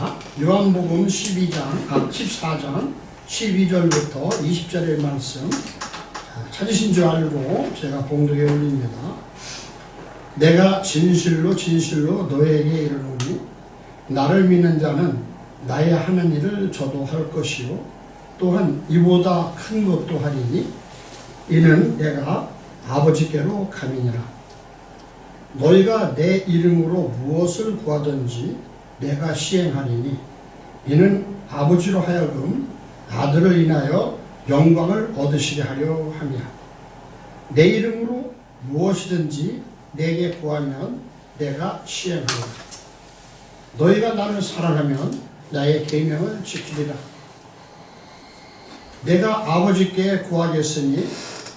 자, 요한복음 14장 12절부터 20절의 말씀 찾으신 줄 알고 제가 봉독에 올립니다. 내가 진실로 진실로 너에게 이르노니 나를 믿는 자는 나의 하는 일을 저도 할 것이요 또한 이보다 큰 것도 하리니 이는 내가 아버지께로 감이니라. 너희가 내 이름으로 무엇을 구하든지 내가 시행하리니 이는 아버지로 하여금 아들을 인하여 영광을 얻으시게 하려 함이라. 내 이름으로 무엇이든지 내게 구하면 내가 시행하리라. 너희가 나를 사랑하면 나의 계명을 지키리라. 내가 아버지께 구하겠으니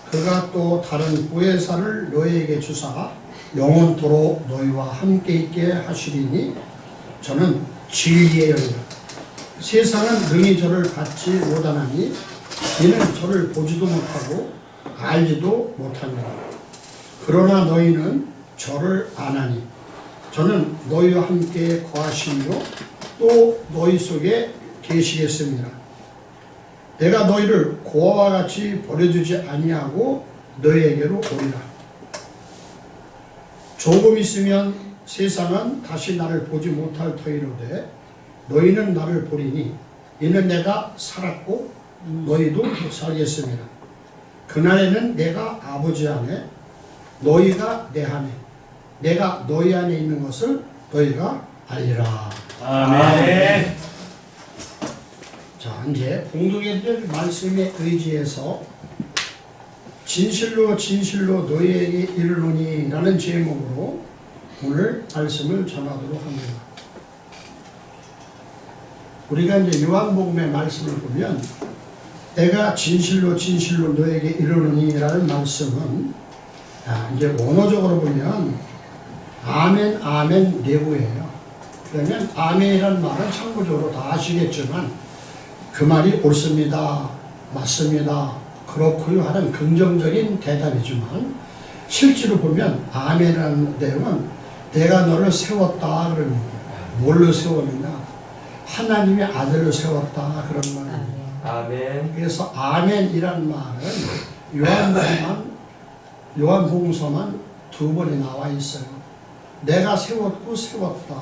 그가 또 다른 보혜사를 너희에게 주사 영원토록 너희와 함께 있게 하시리니 저는 진리의 영이라. 세상은 능히 저를 받지 못하나니 이는 저를 보지도 못하고 알지도 못하니라. 그러나 너희는 저를 아나니 저는 너희와 함께 거하시며 또 너희 속에 계시겠습니다. 내가 너희를 고아와 같이 버려두지 아니하고 너희에게로 오리라. 조금 있으면 세상은 다시 나를 보지 못할 터이로되 너희는 나를 보리니 이는 내가 살았고 너희도 살겠습니다. 그날에는 내가 아버지 안에 너희가 내 안에 내가 너희 안에 있는 것을 너희가 알리라. 아멘. 자, 이제 봉독의 말씀에 의지해서 진실로 진실로 너희에게 이르노니 라는 제목으로 오늘 말씀을 전하도록 합니다. 우리가 이제 요한복음의 말씀을 보면 내가 진실로 진실로 너에게 이르노니 라는 말씀은 이제 원어적으로 보면 아멘 아멘 내부예요. 그러면 아멘이라는 말은 참고적으로 다 아시겠지만 그 말이 옳습니다, 맞습니다, 그렇고요 하는 긍정적인 대답이지만 실제로 보면 아멘이라는 내용은 내가 너를 세웠다 그러는 거예요. 뭘로 세웠느냐? 하나님의 아들을 세웠다 그런 말입니다. 아멘. 그래서 아멘이라는 말은 요한복음서만 2번이 나와 있어요. 내가 세웠고 세웠다.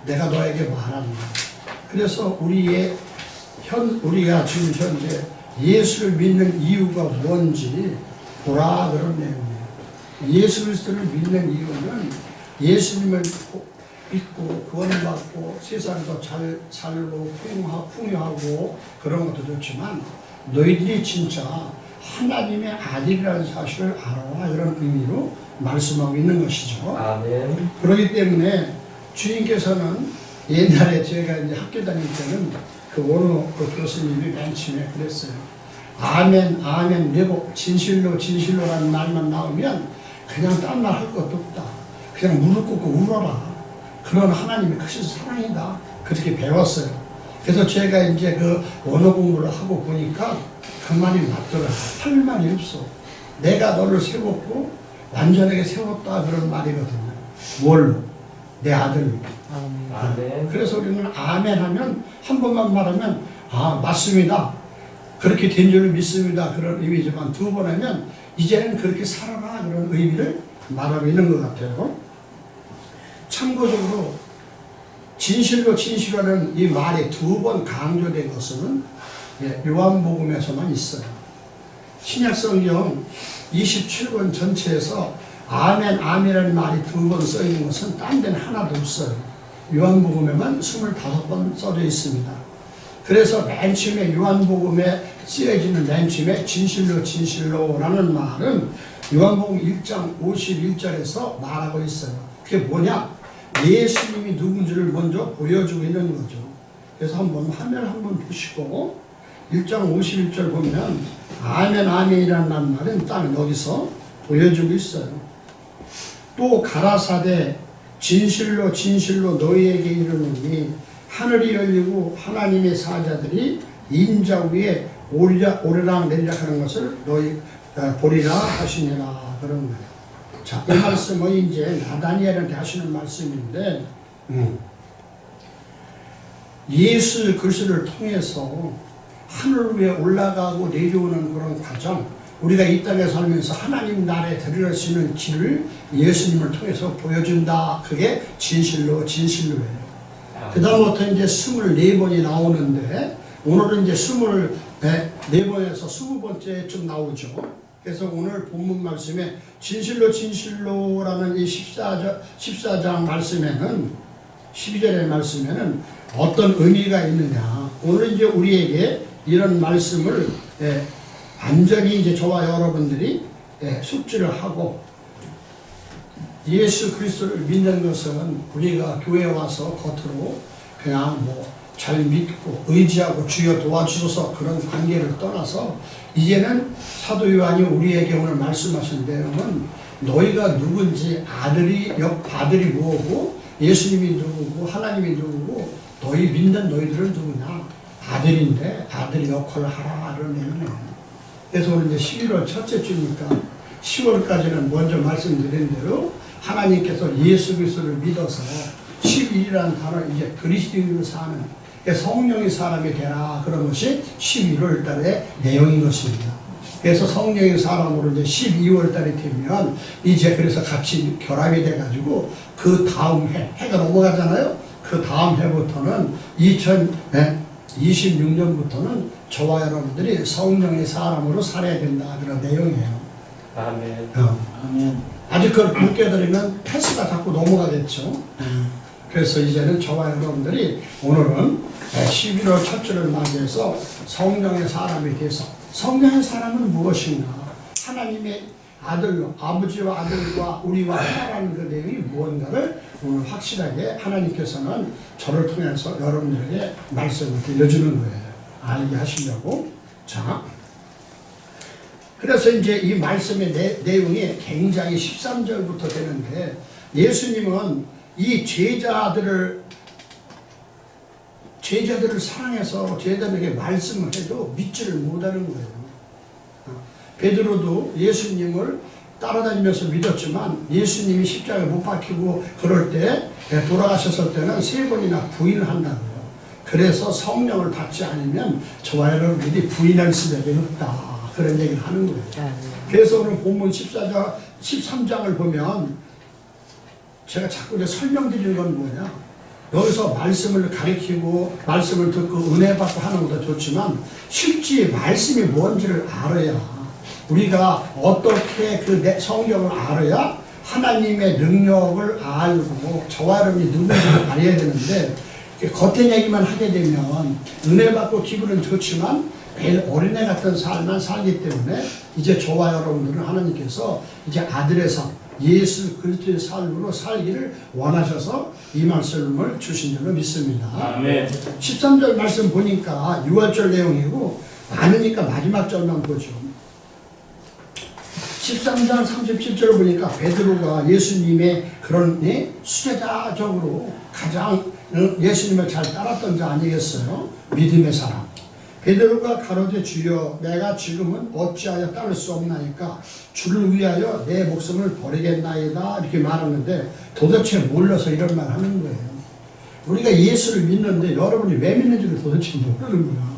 내가 너에게 말한다. 그래서 우리가 지금 현재 예수를 믿는 이유가 뭔지 보라 그런 내용이에요. 예수 그리스도를 믿는 이유는 예수님을 믿고 구원받고 세상에서 잘 살고 풍요하고 그런 것도 좋지만 너희들이 진짜 하나님의 아들이라는 사실을 알아라 그런 의미로 말씀하고 있는 것이죠. 아멘. 그렇기 때문에 주님께서는 옛날에 제가 이제 학교 다닐 때는 그 원어 그 교수님이 맨 처음에 그랬어요. 아멘 아멘 내고 진실로 진실로라는 말만 나오면 그냥 딴 말 할 것도 없다. 그냥 무릎 꿇고 울어라. 그런 하나님의 크신 사랑이다. 그렇게 배웠어요. 그래서 제가 이제 그 원어 공부를 하고 보니까 그 말이 맞더라고요. 할 말이 없어. 내가 너를 세웠고 완전하게 세웠다 그런 말이거든요. 뭘로? 내 아들로. 아멘. 그래서 우리는 아멘 하면 한 번만 말하면 맞습니다. 그렇게 된 줄을 믿습니다. 그런 의미지만 2번 하면 이제는 그렇게 살아라 그런 의미를 말하고 있는 것 같아요. 참고적으로 진실로 진실하는 이 말이 2번 강조된 것은 요한복음에서만 있어요. 신약성경 27권 전체에서 아멘 아멘이라는 말이 2번 써있는 것은 딴 데는 하나도 없어요. 요한복음에만 25번 써져 있습니다. 그래서 맨 처음에 요한복음에 쓰여지는 맨 처음에 진실로 진실로라는 말은 요한복음 1장 51절에서 말하고 있어요. 그게 뭐냐? 예수님이 누군지를 먼저 보여주고 있는 거죠. 그래서 한번 화면 한번 보시고 1장 51절 보면 아멘 아멘이라는 말은 딱 여기서 보여주고 있어요. 또 가라사대 진실로 진실로 너희에게 이르노니 하늘이 열리고 하나님의 사자들이 인자 위에 오르락 내리락 하는 것을 너희 보리라 하시니라 그런 거예요. 자, 이 말씀은 이제 나다니엘한테 하시는 말씀인데 예수 그리스도를 통해서 하늘 위에 올라가고 내려오는 그런 과정, 우리가 이 땅에 살면서 하나님 나라에 들어갈 수 있는 길을 예수님을 통해서 보여준다. 그게 진실로예요. 그 다음부터 이제 24번이 나오는데, 오늘은 이제 24번에서 20번째쯤 나오죠. 그래서 오늘 본문 말씀에 진실로라는 이 14장 말씀에는, 12절의 말씀에는 어떤 의미가 있느냐. 오늘 이제 우리에게 이런 말씀을 완전히 이제 저와 여러분들이 숙지를 하고, 예수 그리스도를 믿는 것은 우리가 교회에 와서 겉으로 그냥 잘 믿고 의지하고 주여 도와주셔서 그런 관계를 떠나서, 이제는 사도 요한이 우리에게 오늘 말씀하신 내용은 너희가 누군지, 아들이 뭐고 예수님이 누구고 하나님이 누구고 너희 믿는 너희들은 누구냐, 아들인데 아들의 역할을 하라, 이런 내용이에요. 그래서 오늘 이제 11월 첫째 주니까 10월까지는 먼저 말씀드린 대로 하나님께서 예수 그리스도를 믿어서 11이라는 단어, 이제 그리스도인으로 사는 성령의 사람이 되라, 그런 것이 11월 달의 내용인 것입니다. 그래서 성령의 사람으로 이제 12월 달이 되면 이제 그래서 같이 결합이 돼가지고 그 다음 해가 넘어가잖아요. 그 다음 해부터는 2026년부터는 저와 여러분들이 성령의 사람으로 살아야 된다, 그런 내용이에요. 아멘. 아멘. 아직 그걸 못 깨달으면 패스가 자꾸 넘어가겠죠. 그래서 이제는 저와 여러분들이 오늘은 11월 첫 주를 맞이해서 성령의 사람이 돼서, 성령의 사람은 무엇인가, 하나님의 아들로, 아버지와 아들과 우리와 하나라는 그 내용이 무언가를 오늘 확실하게 하나님께서는 저를 통해서 여러분들에게 말씀을 들려주는 거예요. 알게 하시려고. 자, 그래서 이제 이 말씀의 내용이 굉장히 13절부터 되는데, 예수님은 이 제자들을 사랑해서 제자들에게 말씀을 해도 믿지를 못하는 거예요. 베드로도 예수님을 따라다니면서 믿었지만 예수님이 십자가에 못 박히고 그럴 때, 돌아가셨을 때는 3번이나 부인을 한다고요. 그래서 성령을 받지 않으면 저와 여러분들이 부인할 수밖에 없다, 그런 얘기를 하는 거예요. 그래서 오늘 본문 13장을 보면 제가 자꾸 이제 설명드리는 건 뭐냐, 여기서 말씀을 가리키고 말씀을 듣고 은혜 받고 하는 것도 좋지만 실제 말씀이 뭔지를 알아야, 우리가 어떻게 그 성경을 알아야 하나님의 능력을 알고 저와 여러분이 누군지를 알아야 되는데, 겉된 얘기만 하게 되면 은혜 받고 기분은 좋지만 매일 어린애 같은 삶만 살기 때문에, 이제 저와 여러분들은 하나님께서 이제 아들의 삶, 예수 그리스도의 삶으로 살기를 원하셔서 이 말씀을 주신 줄로 믿습니다. 아멘. 13절 말씀 보니까 6월절 내용이고, 많으니까 마지막 절만 보죠. 13장 37절을 보니까 베드로가 예수님의 그런 수제자적으로 가장 예수님을 잘 따랐던 자 아니겠어요? 믿음의 사람. 베드로가 가로되 주여 내가 지금은 어찌하여 따를 수 없나이까 주를 위하여 내 목숨을 버리겠나이다, 이렇게 말하는데 도대체 몰라서 이런 말 하는 거예요. 우리가 예수를 믿는데 여러분이 왜 믿는지를 도대체 모르는 거야.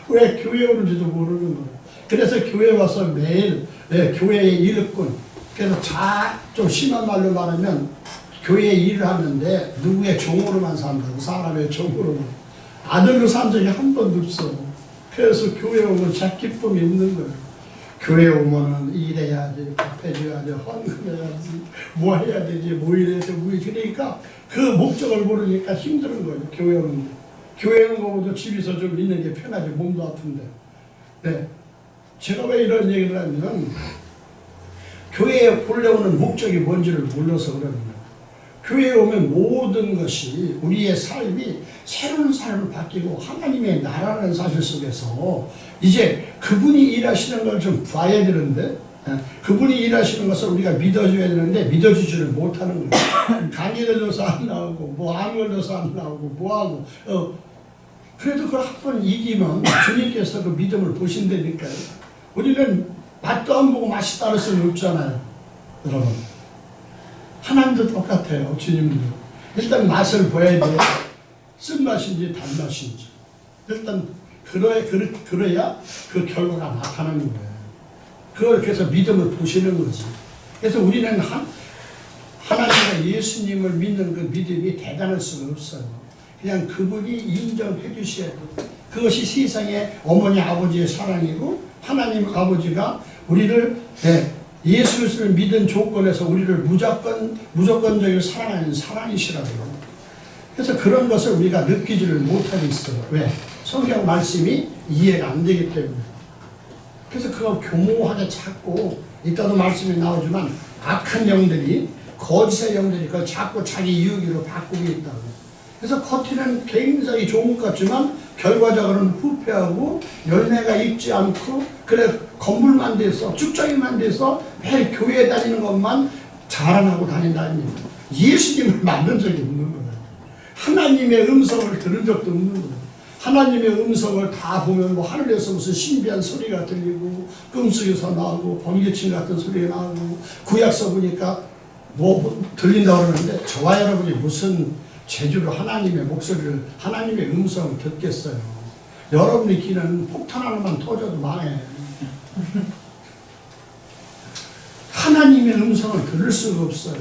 왜 교회 오는지도 모르는 거야. 그래서 교회 와서 매일 교회의 일꾼, 그래서 좀 심한 말로 말하면 교회의 일을 하는데 누구의 종으로만 산다고, 사람의 종으로만. 아들로 산 적이 한 번도 없어. 그래서 교회 오면 자 기쁨이 없는 거예요. 교회 오면은 일해야지, 밥 해줘야지, 헌금해야지, 뭐 해야 되지, 뭐 이래야지, 뭐 그러니까 그 목적을 모르니까 힘든 거예요. 교회 오는 게. 교회 오는 거보다 집에서 좀 있는 게 편하지, 몸도 아픈데. 네. 제가 왜 이런 얘기를 하냐면, 교회에 본래 오는 목적이 뭔지를 몰라서 그러는 거예요. 교회에 오면 모든 것이, 우리의 삶이 새로운 삶을 바뀌고 하나님의 나라라는 사실 속에서 이제 그분이 일하시는 걸 좀 봐야 되는데, 그분이 일하시는 것을 우리가 믿어줘야 되는데 믿어주지를 못하는 거예요. 감기 걸려서 안 나오고, 뭐 암 걸려서 안 나오고, 뭐하고. 그래도 그걸 한 번 이기면 주님께서 그 믿음을 보신다니까요. 우리는 맛도 안 보고 맛이 따를 수는 없잖아요, 여러분. 하나님도 똑같아요, 주님도. 일단 맛을 보여야 돼요. 쓴맛인지 단맛인지 일단 그래야 그 결과가 나타나는 거예요. 그걸 그래서 믿음을 보시는 거지. 그래서 우리는 하나님과 예수님을 믿는 그 믿음이 대단할 수가 없어요. 그냥 그분이 인정해 주셔야 돼요. 그것이 세상의 어머니 아버지의 사랑이고 하나님 아버지가 우리를 예수 그리스도를 믿은 조건에서 우리를 무조건적으로 사랑하는 사랑이시라고요. 그래서 그런 것을 우리가 느끼지를 못하고 있어요. 왜? 성경 말씀이 이해가 안 되기 때문에. 그래서 그걸 교모하게 찾고 이따도 말씀이 나오지만 악한 영들이 거짓의 영들이 그걸 자꾸 자기 이유기로 바꾸고 있다고. 그래서 겉에는 굉장히 좋은 것 같지만 결과적으로는 후패하고 열매가 있지 않고 그래 건물만 돼서 쭉정이만 돼서 매일 교회에 다니는 것만 자랑하고 다닌다는 얘기예요. 예수님을 만난 적이 없는 거예요. 하나님의 음성을 들은 적도 없는 거예요. 하나님의 음성을 다 보면 뭐 하늘에서 무슨 신비한 소리가 들리고 꿈속에서 나오고 번개침 같은 소리가 나오고 구약서 보니까 뭐 들린다고 그러는데 저와 여러분이 무슨 제주로 하나님의 목소리를 하나님의 음성을 듣겠어요. 여러분의 귀는 폭탄 하나만 터져도 망해. 하나님의 음성을 들을 수가 없어요.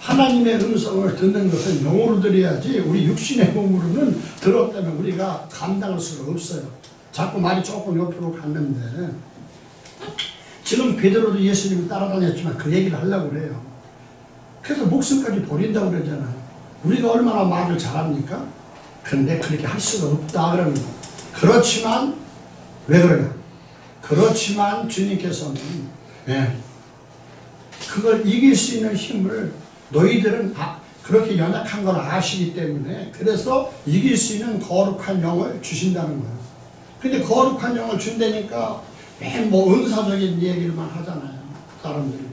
하나님의 음성을 듣는 것은 영어로 들어야지 우리 육신의 몸으로는 들었다면 우리가 감당할 수가 없어요. 자꾸 말이 조금 옆으로 갔는데 지금 베드로도 예수님을 따라다녔지만 그 얘기를 하려고 그래요. 그래서 목숨까지 버린다고 그러잖아요. 우리가 얼마나 말을 잘합니까? 근데 그렇게 할 수가 없다 그러는 거예요. 그렇지만 왜 그러냐? 그렇지만 주님께서는 그걸 이길 수 있는 힘을 너희들은 그렇게 연약한 걸 아시기 때문에 그래서 이길 수 있는 거룩한 영을 주신다는 거예요. 근데 거룩한 영을 준다니까 맨 뭐 은사적인 얘기를만 하잖아요. 사람들이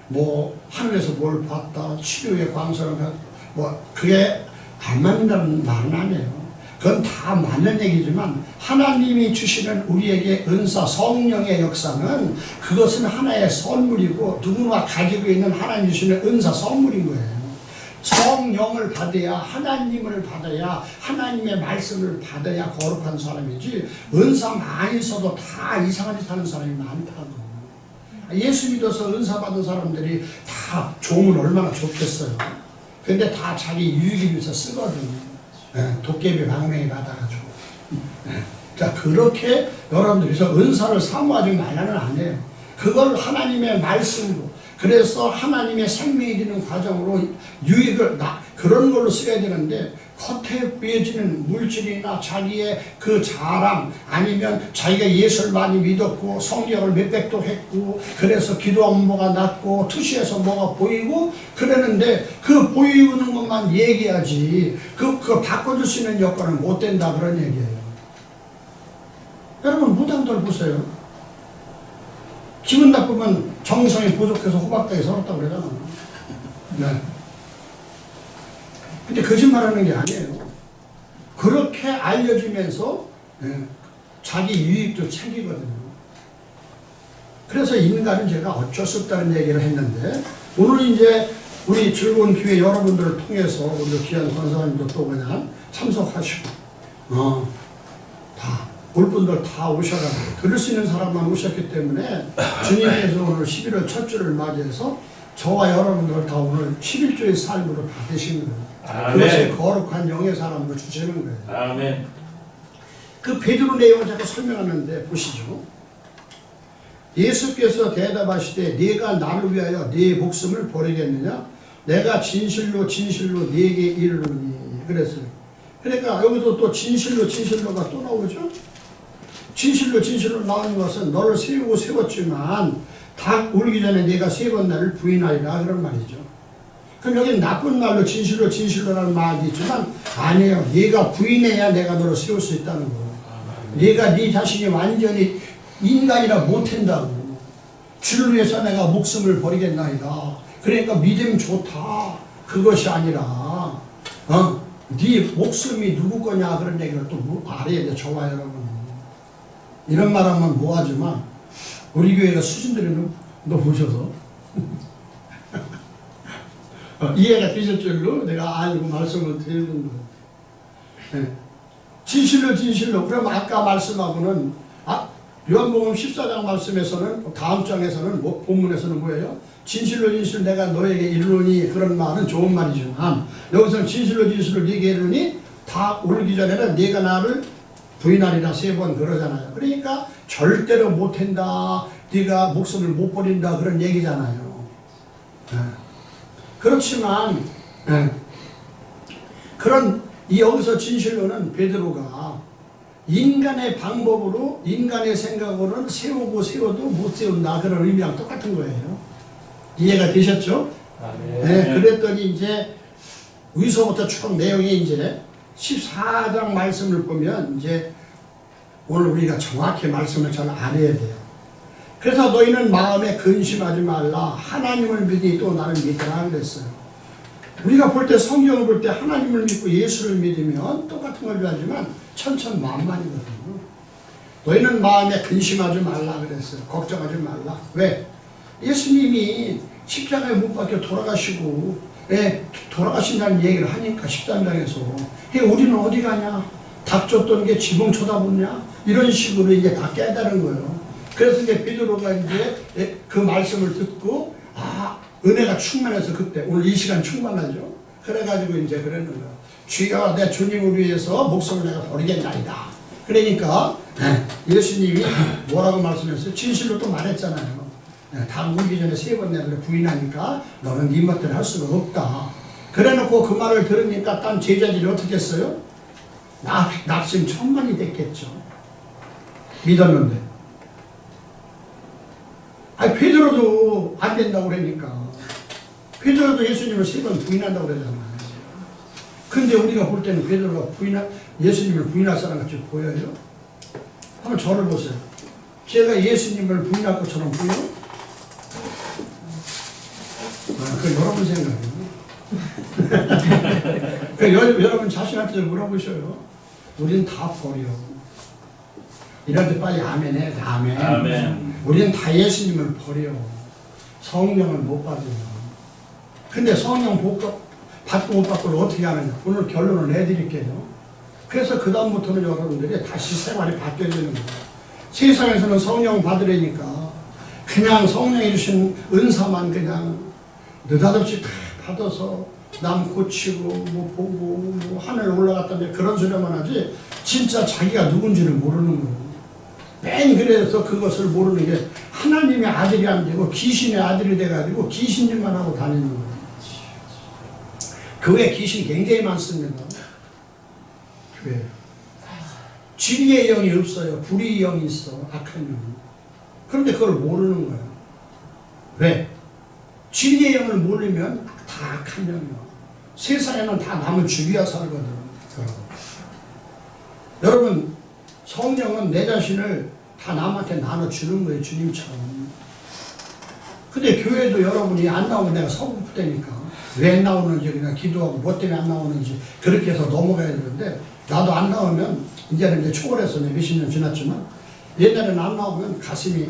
뭐 하늘에서 뭘 봤다, 치료의 광선을 뭐 그게 안 맞는다는 말은 아니에요. 그건 다 맞는 얘기지만 하나님이 주시는 우리에게 은사 성령의 역사는 그것은 하나의 선물이고 누구나 가지고 있는 하나님 주시는 은사 선물인 거예요. 성령을 받아야 하나님을 받아야 하나님의 말씀을 받아야 거룩한 사람이지 은사 많이 써도 다 이상한 짓 하는 사람이 많다고. 예수 믿어서 은사 받은 사람들이 다 좋으면 얼마나 좋겠어요. 근데 다 자기 유익을 위해서 쓰거든요. 도깨비 방맹이 받아가지고. 자, 그렇게 여러분들께서 은사를 사모하지 말라는 아니에요. 그걸 하나님의 말씀으로, 그래서 하나님의 생명이 되는 과정으로 유익을, 그런 걸로 써야 되는데, 겉에 보여지는 물질이나 자기의 그 자랑, 아니면 자기가 예수를 많이 믿었고, 성경을 몇백도 했고, 그래서 기도 업무가 났고, 투시에서 뭐가 보이고, 그러는데, 그 보이는 것만 얘기하지, 그거 바꿔줄 수 있는 여건은 못 된다, 그런 얘기예요. 여러분, 무당들 보세요. 기분 나쁘면 정성이 부족해서 호박다에 서었다고 그러잖아. 네. 근데 거짓말하는 게 아니에요. 그렇게 알려주면서 자기 유익도 챙기거든요. 그래서 인간은 제가 어쩔 수 없다는 얘기를 했는데 오늘 이제 우리 즐거운 기회 여러분들을 통해서 우리 귀한 권사님도 또 그냥 참석하시고 다 올 분들 다 오셔가지고 들을 수 있는 사람만 오셨기 때문에 주님께서 오늘 11월 첫 주를 맞이해서 저와 여러분들 다 오늘 11조의 삶으로 받으시는 거예요. 그것이 거룩한 영의 사람으로 주시는 거예요. 아멘. 그 베드로 내용을 자꾸 설명하는데 보시죠. 예수께서 대답하시되 네가 나를 위하여 네 목숨을 버리겠느냐? 내가 진실로 진실로 네게 이르노니. 그랬어요. 그러니까 여기도 또 진실로가 또 나오죠. 진실로 나오는 것은 너를 세우고 세웠지만 닭 울기 전에 네가 세 번 나를 부인하리라 그런 말이죠. 그럼 여기 나쁜 말로 진실로라는 말이 있지만 아니에요. 네가 부인해야 내가 너를 세울 수 있다는 거예요. 네가 네 자신이 완전히 인간이라 못한다고. 주를 위해서 내가 목숨을 버리겠나이다. 그러니까 믿음 좋다. 그것이 아니라 네 목숨이 누구 거냐 그런 얘기를 또 알아야 돼. 저와 여러분. 이런 말하면 뭐하지만 우리 교회가 수준들이 높으셔서 이해가 되실 줄로 내가 알고 말씀을 드리는 거예요. 예. 진실로 진실로. 그럼 아까 말씀하고는 요한복음 14장 말씀에서는 다음 장에서는 본문에서는 뭐예요? 진실로 진실로 내가 너에게 이르노니 그런 말은 좋은 말이지만 여기서는 진실로 진실로 네게 이르노니 다 오르기 전에는 네가 나를 부인하리라 3번 그러잖아요. 그러니까 절대로 못한다. 네가 목숨을 못 버린다 그런 얘기잖아요. 그렇지만 그런 여기서 진실로는 베드로가 인간의 방법으로 인간의 생각으로는 세워도 못 세운다 그런 의미랑 똑같은 거예요. 이해가 되셨죠? 네, 그랬더니 이제 위서부터 쭉 내용이 이제 14장 말씀을 보면 이제 오늘 우리가 정확히 말씀을 잘 알아야 돼요. 그래서 너희는 마음에 근심하지 말라. 하나님을 믿으니 또 나를 믿으라 그랬어요. 우리가 볼 때 성경을 볼 때 하나님을 믿고 예수를 믿으면 똑같은 걸 하지만 천천만만이거든요. 너희는 마음에 근심하지 말라 그랬어요. 걱정하지 말라. 왜? 예수님이 십자가에 못 박혀 돌아가시고 돌아가신다는 얘기를 하니까 13장에서 우리는 어디 가냐? 닭 쫓던 게 지붕 쳐다보냐? 이런 식으로 이제 다 깨달은 거예요. 그래서 이제 베드로가 이제 그 말씀을 듣고 은혜가 충만해서 그때 오늘 이 시간 충만하죠. 그래가지고 이제 그러는 거예요. 주여 내 주님을 위해서 목숨을 내가 버리겠나이다. 그러니까 예수님이 뭐라고 말씀했어요? 진실로 또 말했잖아요. 다 울기 전에 3번 내를 부인하니까 너는 네 멋대로 할 수가 없다. 그래놓고 그 말을 들으니까 딴 제자들이 어떻게 했어요? 낙심 천만이 됐겠죠. 믿었는데. 베드로도 안 된다고 그러니까. 베드로도 예수님을 3번 부인한다고 그러잖아요. 근데 우리가 볼 때는 베드로가 예수님을 부인할 사람 같이 보여요? 한번 저를 보세요. 제가 예수님을 부인할 것처럼 보여? 그 여러분 생각이에요. 여러분 자신한테 물어보셔요. 우리는 다 버려. 이럴 때 빨리 아멘 해. 아멘. 우리는 다 예수님을 버려. 성령을 못 받으면. 근데 성령 받고 못 받고를 어떻게 하느냐. 오늘 결론을 내드릴게요. 그래서 그 다음부터는 여러분들이 다시 생활이 바뀌어야 되는 거예요. 세상에서는 성령 받으려니까 그냥 성령이 주신 은사만 그냥 느닷없이 다 받아서 남 고치고 뭐 보고 뭐 하늘 올라갔다며 그런 소리만 하지 진짜 자기가 누군지를 모르는 거예요. 맨 그래서 그것을 모르는 게 하나님의 아들이 안 되고 귀신의 아들이 돼가지고 귀신짓만 하고 다니는 거예요. 교회 귀신 굉장히 많습니다. 교회 진리의 영이 없어요. 불의의 영이 있어. 악한 영이. 그런데 그걸 모르는 거예요. 왜? 진리의 영을 모르면 다 악한 영이에요. 세상에는 다 남을 죽이어 살거든. 여러분 성령은 내 자신을 다 남한테 나눠주는 거예요. 주님처럼. 근데 교회도 여러분이 안 나오면 내가 서글프다니까. 왜 안 나오는지 그냥 기도하고 뭐 때문에 안 나오는지 그렇게 해서 넘어가야 되는데 나도 안 나오면 이제는 이제 초월해서 몇십 년 지났지만 옛날에는 안 나오면 가슴이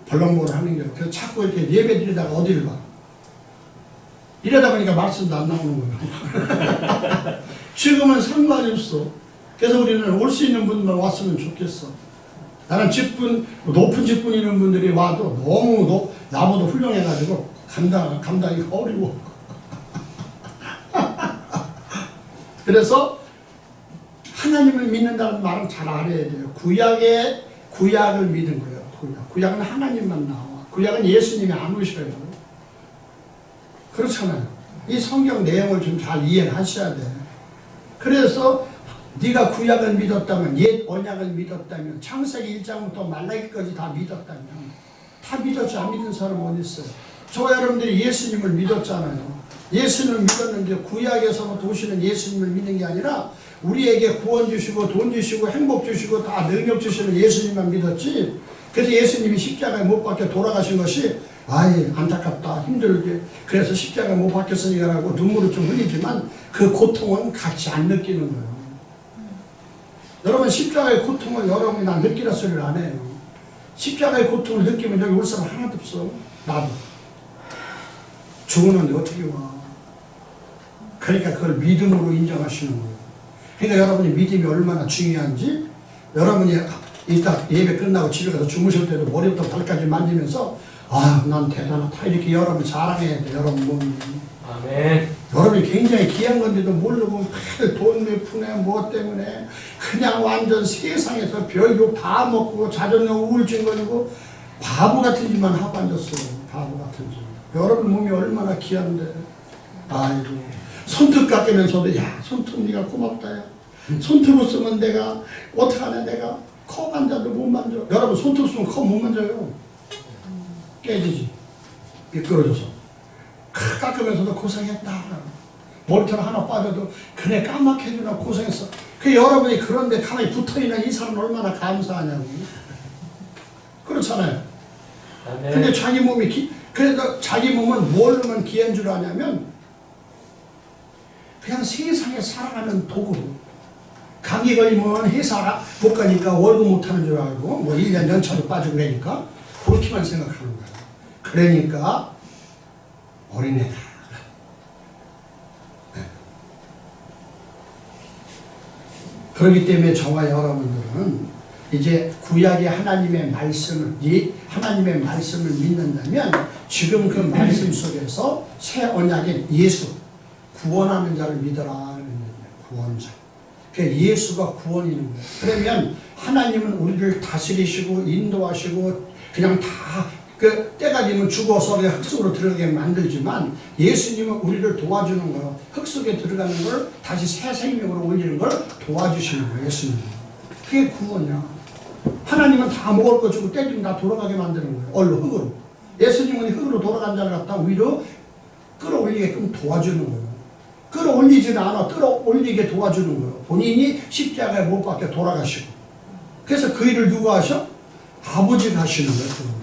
벌렁벌렁 하는 거예요. 그래서 자꾸 이렇게 예배 드리다가 어디를 가. 이러다 보니까 말씀도 안 나오는 거예요. 지금은 상관이 없어. 그래서 우리는 올 수 있는 분만 왔으면 좋겠어. 나는 직분, 높은 직분 있는 분들이 와도 너무 나보다 훌륭해가지고 감당이 어려워. 그래서 하나님을 믿는다는 말은 잘 알아야 돼요. 구약을 믿은 거예요. 구약은 하나님만 나와. 구약은 예수님이 안 오셔요. 그렇잖아요. 이 성경 내용을 좀 잘 이해를 하셔야 돼. 그래서 네가 구약을 믿었다면, 옛 언약을 믿었다면, 창세기 1장부터 말라기까지 다 믿었다면, 다 믿었지 안 믿은 사람 어디 있어요? 저 여러분들이 예수님을 믿었잖아요. 예수님을 믿었는데 구약에서부터 오시는 예수님을 믿는 게 아니라 우리에게 구원 주시고 돈 주시고 행복 주시고 다 능력 주시는 예수님만 믿었지. 그래서 예수님이 십자가에 못 박혀 돌아가신 것이 안타깝다 힘들게 그래서 십자가에 못 박혔으니까라고 눈물을 좀 흘리지만 그 고통은 같이 안 느끼는 거예요. 여러분 십자가의 고통을 여러분이 나 느끼라 소리를 안 해요. 십자가의 고통을 느끼면 여기 올 사람 하나도 없어. 나도 죽었는데 어떻게 와. 그러니까 그걸 믿음으로 인정하시는 거예요. 그러니까 여러분이 믿음이 얼마나 중요한지 여러분이 이따 예배 끝나고 집에 가서 주무실 때도 머리부터 발까지 만지면서 아, 난 대단하다 이렇게 여러분 자랑해야 돼. 여러분 몸이. 아멘. 여러분이 굉장히 귀한 건지도 모르고 돈 몇 푼에 뭐 때문에 그냥 완전 세상에서 별욕 다 먹고 자존감 우울증 걸리고 바보 같은 짓만 하고 앉았어요. 바보 같은 짓. 여러분 몸이 얼마나 귀한데. 아이고 손톱 깎으면서도 야 손톱 네가 고맙다 야. 손톱을 쓰면 내가 어떡하냐 내가 코 만져도 못 만져. 여러분 손톱 쓰면 코 못 만져요. 깨지지. 미끄러져서. 깎으면서도 고생했다. 머리털 하나 빠져도 그래 까맣게 해주나 고생했어. 그 여러분이 그런데 가만히 붙어있는 이 사람은 얼마나 감사하냐고. 그렇잖아요. 아멘. 근데 자기 몸이 그래도 자기 몸은 뭘로만 귀한 줄 아냐면 그냥 세상에 살아가는 도구로. 감기 걸리면 회사 못 가니까 월급 못 하는 줄 알고 뭐 1년 연차도 빠지고 그러니까 그렇게만 생각하는 거야. 그러니까 어린애다. 네. 그렇기 때문에 저와 여러분들은 이제 구약의 하나님의 말씀을 하나님의 말씀을 믿는다면 지금 그 말씀 속에서 새 언약인 예수 구원하는 자를 믿어라. 구원자. 그러니까 예수가 구원이 있는 거예요. 그러면 하나님은 우리를 다스리시고 인도하시고 그냥 다 그 때가 되면 죽어서 흙 속으로 들어가게 만들지만 예수님은 우리를 도와주는 거예요. 흙 속에 들어가는 걸 다시 새 생명으로 올리는 걸 도와주시는 거예요. 예수님은. 그게 구원이야. 하나님은 다 먹을 거 주고 때리면 다 돌아가게 만드는 거예요. 얼로 흙으로. 예수님은 흙으로 돌아간 자를 갖다 위로 끌어올리게끔 도와주는 거예요. 끌어올리지는 않아. 끌어올리게 도와주는 거예요. 본인이 십자가에 못 박혀 돌아가시고. 그래서 그 일을 누가 하셔? 아버지가 하시는 거예요.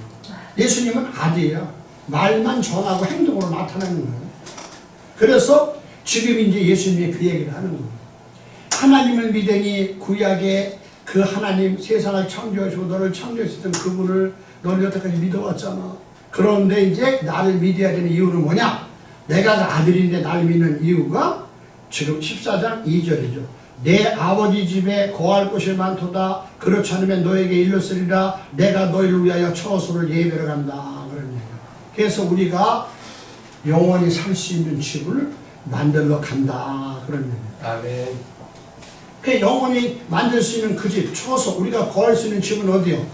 예수님은 아들이야. 말만 전하고 행동으로 나타나는 거예요. 그래서 지금 이제 예수님이 그 얘기를 하는 거예요. 하나님을 믿으니 구약의 그 하나님 세상을 창조하시고 너를 창조하셨던 그분을 너는 여태까지 믿어왔잖아. 그런데 이제 나를 믿어야 되는 이유는 뭐냐? 내가 아들인데 나를 믿는 이유가 지금 14장 2절이죠. 내 아버지 집에 거할 곳이 많도다. 그렇지 않으면 너에게 일렀으리라. 내가 너희를 위하여 처소를 예배를 간다. 그런 얘기예요. 그래서 우리가 영원히 살 수 있는 집을 만들러 간다. 그런 얘기예요. 아멘. 그 영원히 만들 수 있는 그 집, 처소, 우리가 거할 수 있는 집은 어디요?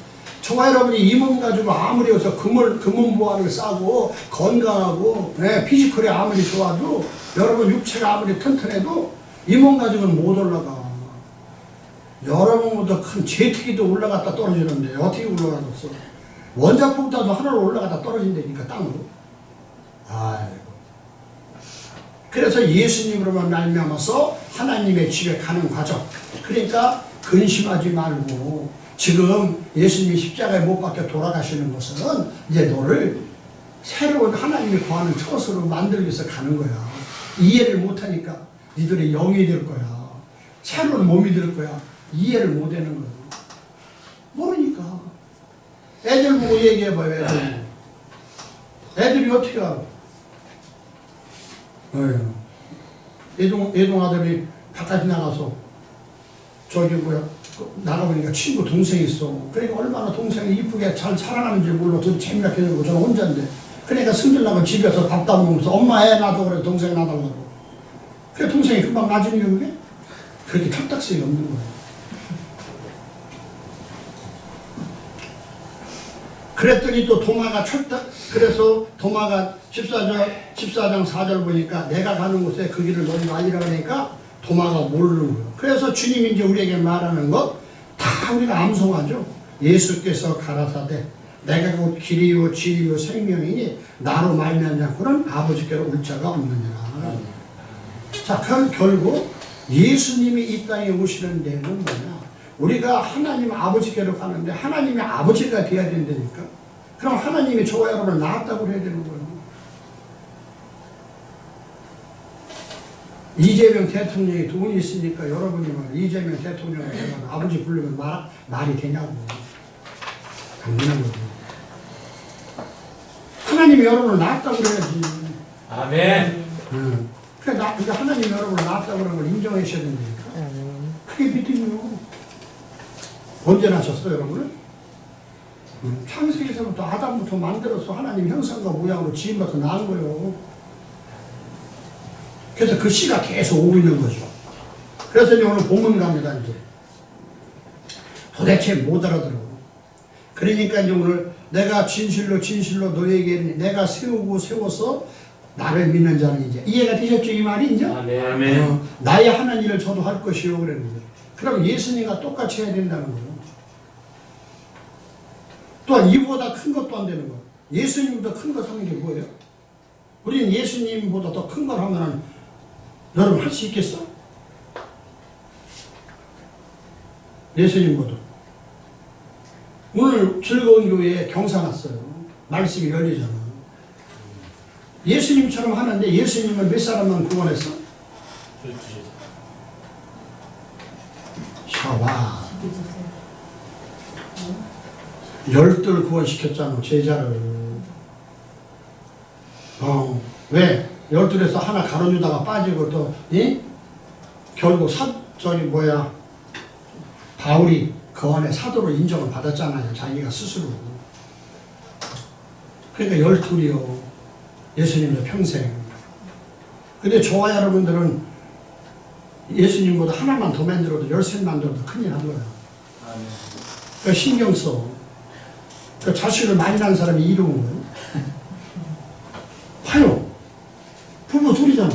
저와 여러분이 이 몸 가지고 아무리 해서 금은보화를 싸고 건강하고 피지컬이 아무리 좋아도 여러분 육체가 아무리 튼튼해도 이 몸 가지고는 못 올라가. 여러분보다 큰 제트기도 올라갔다 떨어지는데 어떻게 올라가겠어? 원자폭탄도 하나로 올라갔다 떨어진다니까 땅으로. 아이고. 그래서 예수님으로만 말미암아서 하나님의 집에 가는 과정. 그러니까 근심하지 말고 지금 예수님이 십자가에 못 박혀 돌아가시는 것은 이제 너를 새로운 하나님이 거하는 처소로 만들기 위해서 가는 거야. 이해를 못하니까 니들의 영이 될 거야. 새로운 몸이 될 거야. 이해를 못하는 거야. 모르니까. 애들 보고 얘기해봐요. 애들 보고. 애들이 어떻게 알아? 애동 아들이 바깥에 나가서 저기 나가보니까 친구 동생이 있어. 그러니까 얼마나 동생이 이쁘게 잘 살아가는지 몰라. 더 재미나게 되고 저는 혼자인데. 그러니까 승질나면 집에서 밥 따먹으면서 엄마 애 놔둬 그래. 동생 놔달라고. 그래 동생이 금방 놔주는 게 그게? 그렇게 탁탁성이 없는 거예요. 그랬더니 또 도마가 철딱. 그래서 도마가 14장 4절 보니까 내가 가는 곳에 그 길을 너희가 알리라 그러니까 도마가 모르는 거예요. 그래서 주님이 이제 우리에게 말하는 것 다 우리가 암송하죠. 예수께서 가라사대 내가 곧 길이요 진리요 생명이니 나로 말미암지 않고는 아버지께로 올 자가 없느니라. 자, 그럼 결국 예수님이 이 땅에 오시는 내용은 뭐냐? 우리가 하나님 아버지께로 가는데 하나님의 아버지가 돼야 된다니까. 그럼 하나님이 저와 여러분을 낳았다고 해야 되는 거예요. 이재명 대통령이 돈이 있으니까 여러분이 말 이재명 대통령한테 아버지 부르면 말이 되냐고. 안 되는 거죠. 하나님이 여러분을 낳았다고 그래야지. 아멘. 그러니까 하나님이 여러분을 낳았다고 그러는 걸 인정하셔야 된다니까. 그게 믿음이요. 언제 나셨어요, 여러분은? 창세기에서부터 아담부터 만들어서 하나님 형상과 모양으로 지음받아서 낳은 거예요. 그래서 그 씨가 계속 오고 있는 거죠. 그래서 이제 오늘 본문 갑니다, 이제. 도대체 못 알아들어. 그러니까 이제 오늘 내가 진실로 진실로 너에게 내가 세워서 나를 믿는 자는 이제 이해가 되셨죠, 이 말이 이제? 아멘. 나의 하는 일을 저도 할 것이요 그랬는데, 그럼 예수님과 똑같이 해야 된다는 거예요. 또한 이보다 큰 것도 안 되는 거예요. 예수님보다 큰 것 하는 게 뭐예요? 우리는 예수님보다 더 큰 걸 하면 여러분 할 수 있겠어? 예수님보다. 오늘 즐거운 교회에 경사 났어요. 말씀이 열리잖아. 예수님처럼 하는데 예수님은 몇 사람만 구원했어? 샤와. 12를 구원시켰잖아, 제자를. 왜? 12에서 하나 가로주다가 빠지고 또, 결국 바울이 그 안에 사도로 인정을 받았잖아요, 자기가 스스로. 그러니까 12이요. 예수님도 평생. 근데 저와 여러분들은 예수님보다 하나만 더 만들어도 13 만들어도 큰일 한 거야. 그러니까 신경 써. 그 자식을 많이 낳은 사람이 이루는 거예요. 봐요. 부부 둘이잖아.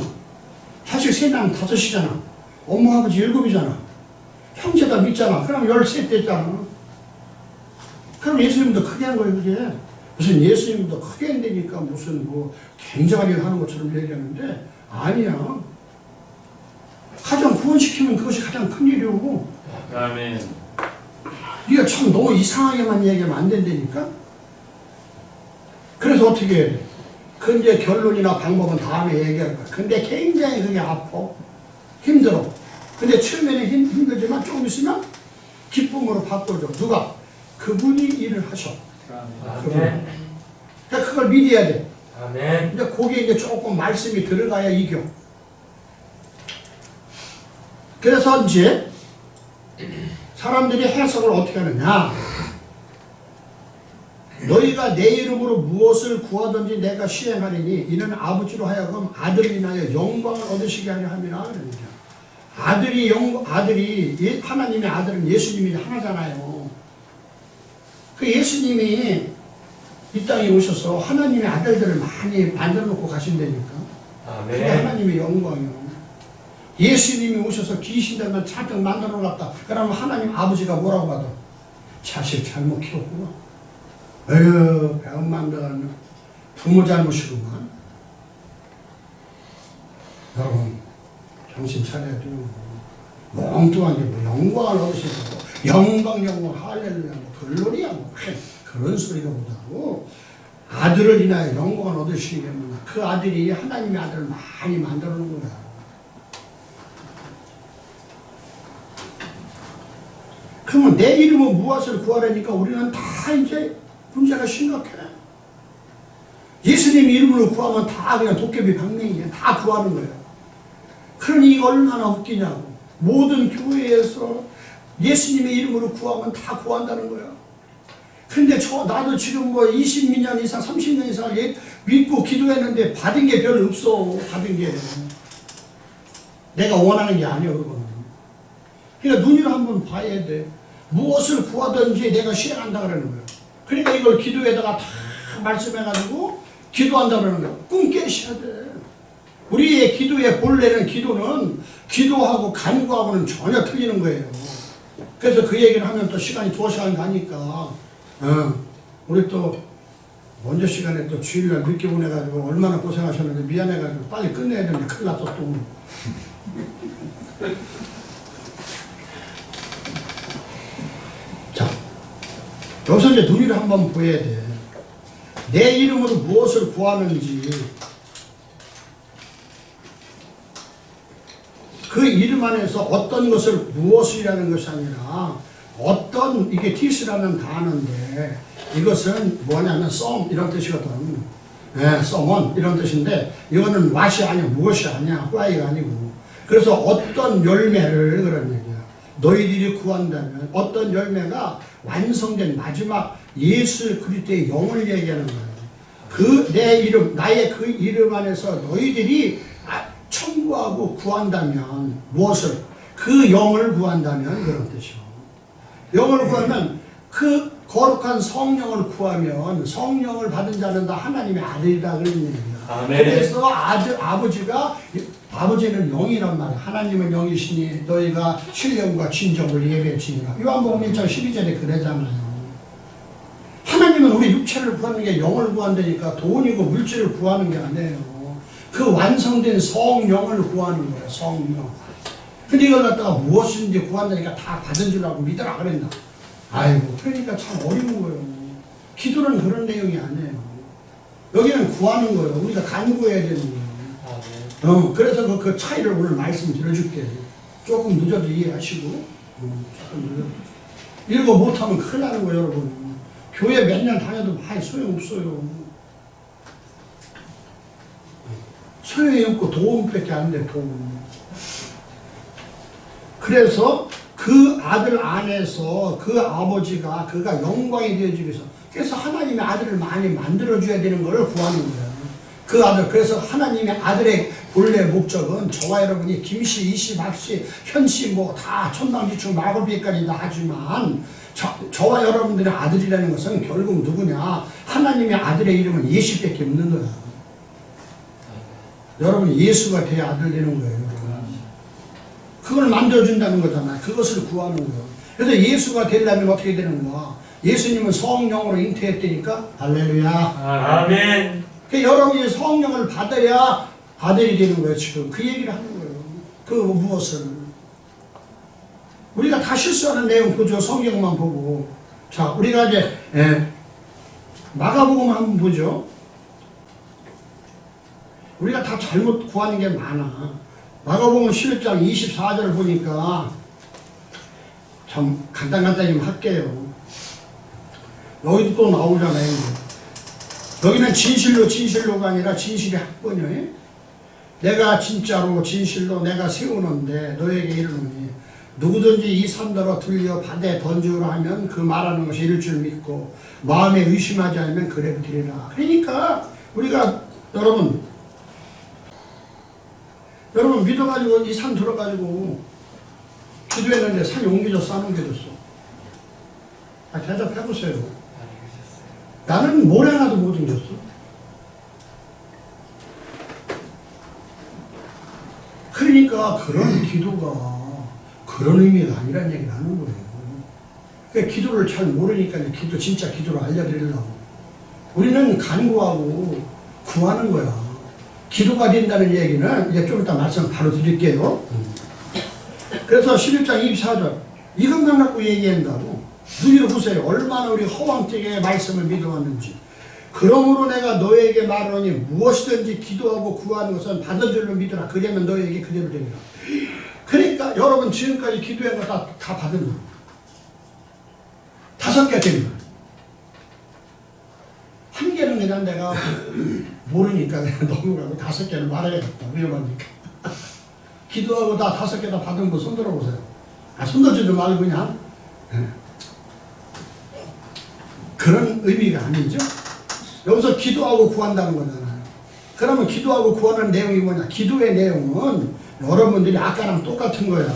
자식 3명 5이잖아. 엄마 아버지 7이잖아. 형제 다 믿잖아. 그럼 13 됐잖아. 그럼 예수님도 크게 한 거예요, 그게. 무슨 예수님도 크게 한다니까 무슨 뭐 굉장한 일을 하는 것처럼 얘기하는데 아니야. 가장 구원시키면 그것이 가장 큰 일이고. 아멘. 이게 참 너무 이상하게만 얘기하면 안 된다니까? 그래서 어떻게 해야 돼? 그 이제 결론이나 방법은 다음에 얘기할 거야. 근데 굉장히 그게 아파. 힘들어. 근데 처음에는 힘들지만 조금 있으면 기쁨으로 바꿔줘. 누가? 그분이 일을 하셔. 아멘. 그러니까 그걸 믿어야 돼. 아멘. 근데 거기에 이제 조금 말씀이 들어가야 이겨. 그래서 이제 사람들이 해석을 어떻게 하느냐. 너희가 내 이름으로 무엇을 구하든지 내가 시행하리니 이는 아버지로 하여금 아들을 인하여 영광을 얻으시게 하려 함이라 그러는데, 하나님의 아들은 예수님이 하나잖아요. 그 예수님이 이 땅에 오셔서 하나님의 아들들을 많이 만들어 놓고 가신다니까. 그게 아멘. 하나님의 영광이요. 예수님이 오셔서 귀신들만 잔뜩 만들어 놨다. 그러면 하나님 아버지가 뭐라고 받아? 자식 잘못 키웠구나. 에휴, 배운 만들었네. 부모 잘못이구만. 여러분, 정신 차려야 돼요. 멍뚱한 게 뭐 영광을 얻으시고, 영광, 할렐루야, 뭐 글로리야, 뭐 그런 소리가 못하고, 아들을 인하여 영광을 얻으시기 때문에 그 아들이 하나님의 아들을 많이 만들어 놓은 거야. 그러면 내 이름으로 무엇을 구하라니까 우리는 다 이제 문제가 심각해. 예수님 이름으로 구하면 다 그냥 도깨비 방맹이야. 다 구하는 거예요. 그러니 이거 얼마나 웃기냐고. 모든 교회에서 예수님의 이름으로 구하면 다 구한다는 거야. 근데 나도 지금 뭐 20년 이상, 30년 이상 믿고 기도했는데 받은 게 별로 없어. 받은 게. 내가 원하는 게 아니야, 그거는. 그러니까 눈으로 한번 봐야 돼. 무엇을 구하든지 내가 시행한다 그러는 거예요. 그러니까 이걸 기도에다가 다 말씀해가지고 기도한다 그러는 거예요. 꿈 깨셔야 돼. 우리의 기도의 본래는 기도는 기도하고 간구하고는 전혀 틀리는 거예요. 그래서 그 얘기를 하면 또 시간이 2시간 가니까 우리 또 먼저 시간에 또 주일날 늦게 보내가지고 얼마나 고생하셨는데 미안해가지고 빨리 끝내야 되는데 큰일 났어 또. 자, 여기서 이제 눈이를 한번 보여야 돼. 내 이름으로 무엇을 구하는지 그 이름 안에서 어떤 것을 무엇이라는 것이 아니라 어떤 이게 티스라는 단어인데 이것은 뭐냐면 썸 이런 뜻이거든. 네, 썸은 이런 뜻인데 이거는 what이 아니야 무엇이 아니야 why가 아니고 그래서 어떤 열매를 그런 얘기야. 너희들이 구한다면 어떤 열매가 완성된 마지막 예수 그리스도의 영을 얘기하는 거예요. 그 내 이름, 나의 그 이름 안에서 너희들이 청구하고 구한다면 무엇을? 그 영을 구한다면 그런 뜻이요. 영을 구하면 그 거룩한 성령을 구하면 성령을 받은 자는 다 하나님의 아들이다 그런 얘기예요. 아멘. 그래서 아버지는 영이란 말이야. 하나님은 영이시니 너희가 신령과 진정을 예배치니라. 요한복음 1장 12절에 그러잖아요. 하나님은 우리 육체를 구하는 게 영을 구한다니까 돈이고 물질을 구하는 게 아니에요. 그 완성된 성령을 구하는 거예요. 성령. 근데 이걸 갖다가 무엇인지 구한다니까 다 받은 줄 알고 믿으라 그랬나. 아이고, 그러니까 참 어려운 거예요. 기도는 그런 내용이 아니에요. 여기는 구하는 거예요. 우리가 간구해야 되는 거예요. 그래서 그 차이를 오늘 말씀 드려줄게요. 조금 늦어도 이해하시고, 조금 늦어도. 읽어 못하면 큰일 나는 거예요, 여러분. 교회 몇 년 다녀도 많이 소용없어요. 소용이 없고 도움밖에 안 돼, 도움. 그래서 그 아들 안에서 그 아버지가 그가 영광이 되어지기 위해서 그래서 하나님의 아들을 많이 만들어줘야 되는 것을 구하는 거예요. 그 아들, 그래서 하나님의 아들의 본래 목적은 저와 여러분이 김씨, 이씨, 박씨, 현씨 뭐 다 천방지축 마구비까지 다 하지만 저와 여러분들의 아들이라는 것은 결국 누구냐? 하나님의 아들의 이름은 예수밖에 없는 거야. 여러분 예수가 돼야 아들 되는 거예요. 그걸 만들어준다는 거잖아요. 그것을 구하는 거예요. 그래서 예수가 되려면 어떻게 되는 거야? 예수님은 성령으로 잉태했다니까. 할렐루야. 아멘. 그러니까 여러분이 성령을 받아야 아들이 되는 거예요. 지금 그 얘기를 하는 거예요. 그 무엇을? 우리가 다 실수하는 내용 보죠. 성경만 보고. 자, 우리가 이제 마가복음 한번 보죠. 우리가 다 잘못 구하는 게 많아. 마가복음 11장 24절을 보니까 참 간단히 할게요. 여기도 또 나오잖아요. 여기는 진실로가 아니라 진실의 학번이에요. 내가 진짜로 진실로 내가 세우는데 너에게 이르노니 누구든지 이 산더러 들려 바다에 던지우라 하면 그 말하는 것이 이를 줄 믿고 마음에 의심하지 않으면 그래도 되리라. 그러니까 우리가 여러분 믿어가지고 이 산 들어가지고 기도했는데 산이 옮겨졌어 안 옮겨졌어? 대답해보세요. 나는 모래 하나도 못 옮겼어. 그러니까 그런 기도가 그런 의미가 아니라는 얘기를 하는 거예요. 그러니까 기도를 잘 모르니까 진짜 기도를 알려드리려고. 우리는 간구하고 구하는 거야. 기도가 된다는 얘기는 이제 좀 이따 말씀 바로 드릴게요. 그래서 11장 24절 이것만 갖고 얘기한다고. 누이를 보세요. 얼마나 우리 허황되게 말씀을 믿어왔는지. 그러므로 내가 너에게 말하노니 무엇이든지 기도하고 구하는 것은 받은 줄로 믿으라. 그러면 너에게 그대로 되리라. 그러니까 여러분 지금까지 기도한 거 다 받은 거예요. 5개 됩니다. 한 개는 그냥 내가 모르니까 그냥 넘어가고 5개를 말해야겠다. 위험하니까. 기도하고 다 5개 다 받은 거 손 들어보세요. 손들지도 말고 그냥. 그런 의미가 아니죠. 여기서 기도하고 구한다는 거잖아요. 그러면 기도하고 구하는 내용이 뭐냐? 기도의 내용은 여러분들이 아까랑 똑같은 거야.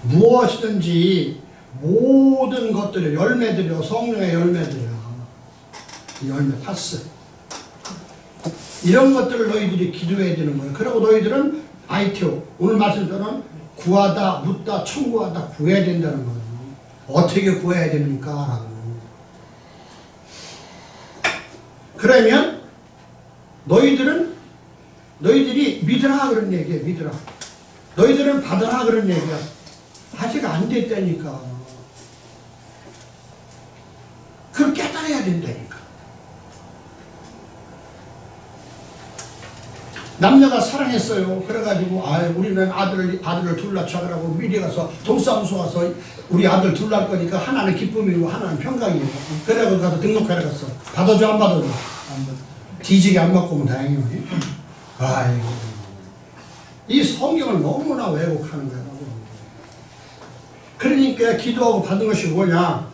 무엇이든지 모든 것들이 열매들이요. 성령의 열매들이요. 열매 파스. 이런 것들을 너희들이 기도해야 되는 거예요. 그리고 너희들은 아이티오. 오늘 말씀처럼 구하다, 묻다, 청구하다, 구해야 된다는 거예요. 어떻게 구해야 됩니까? 그러면 너희들이 믿으라 그런 얘기야. 믿으라. 너희들은 받으라 그런 얘기야. 아직 안 됐다니까. 그걸 깨달아야 된다니까. 남녀가 사랑했어요. 그래가지고 우리는 아들을 둘 낳자고 미리 가서 동사무소 가서 우리 아들 둘 낳을 거니까 하나는 기쁨이고 하나는 평강이고. 그래가지고 가서 등록하러 갔어. 받아줘 안 받아줘? 안 받아. 뒤지게 안 받고 오면 다행이네. 아이고. 이 성경을 너무나 왜곡하는 거야. 그러니까 기도하고 받은 것이 뭐냐?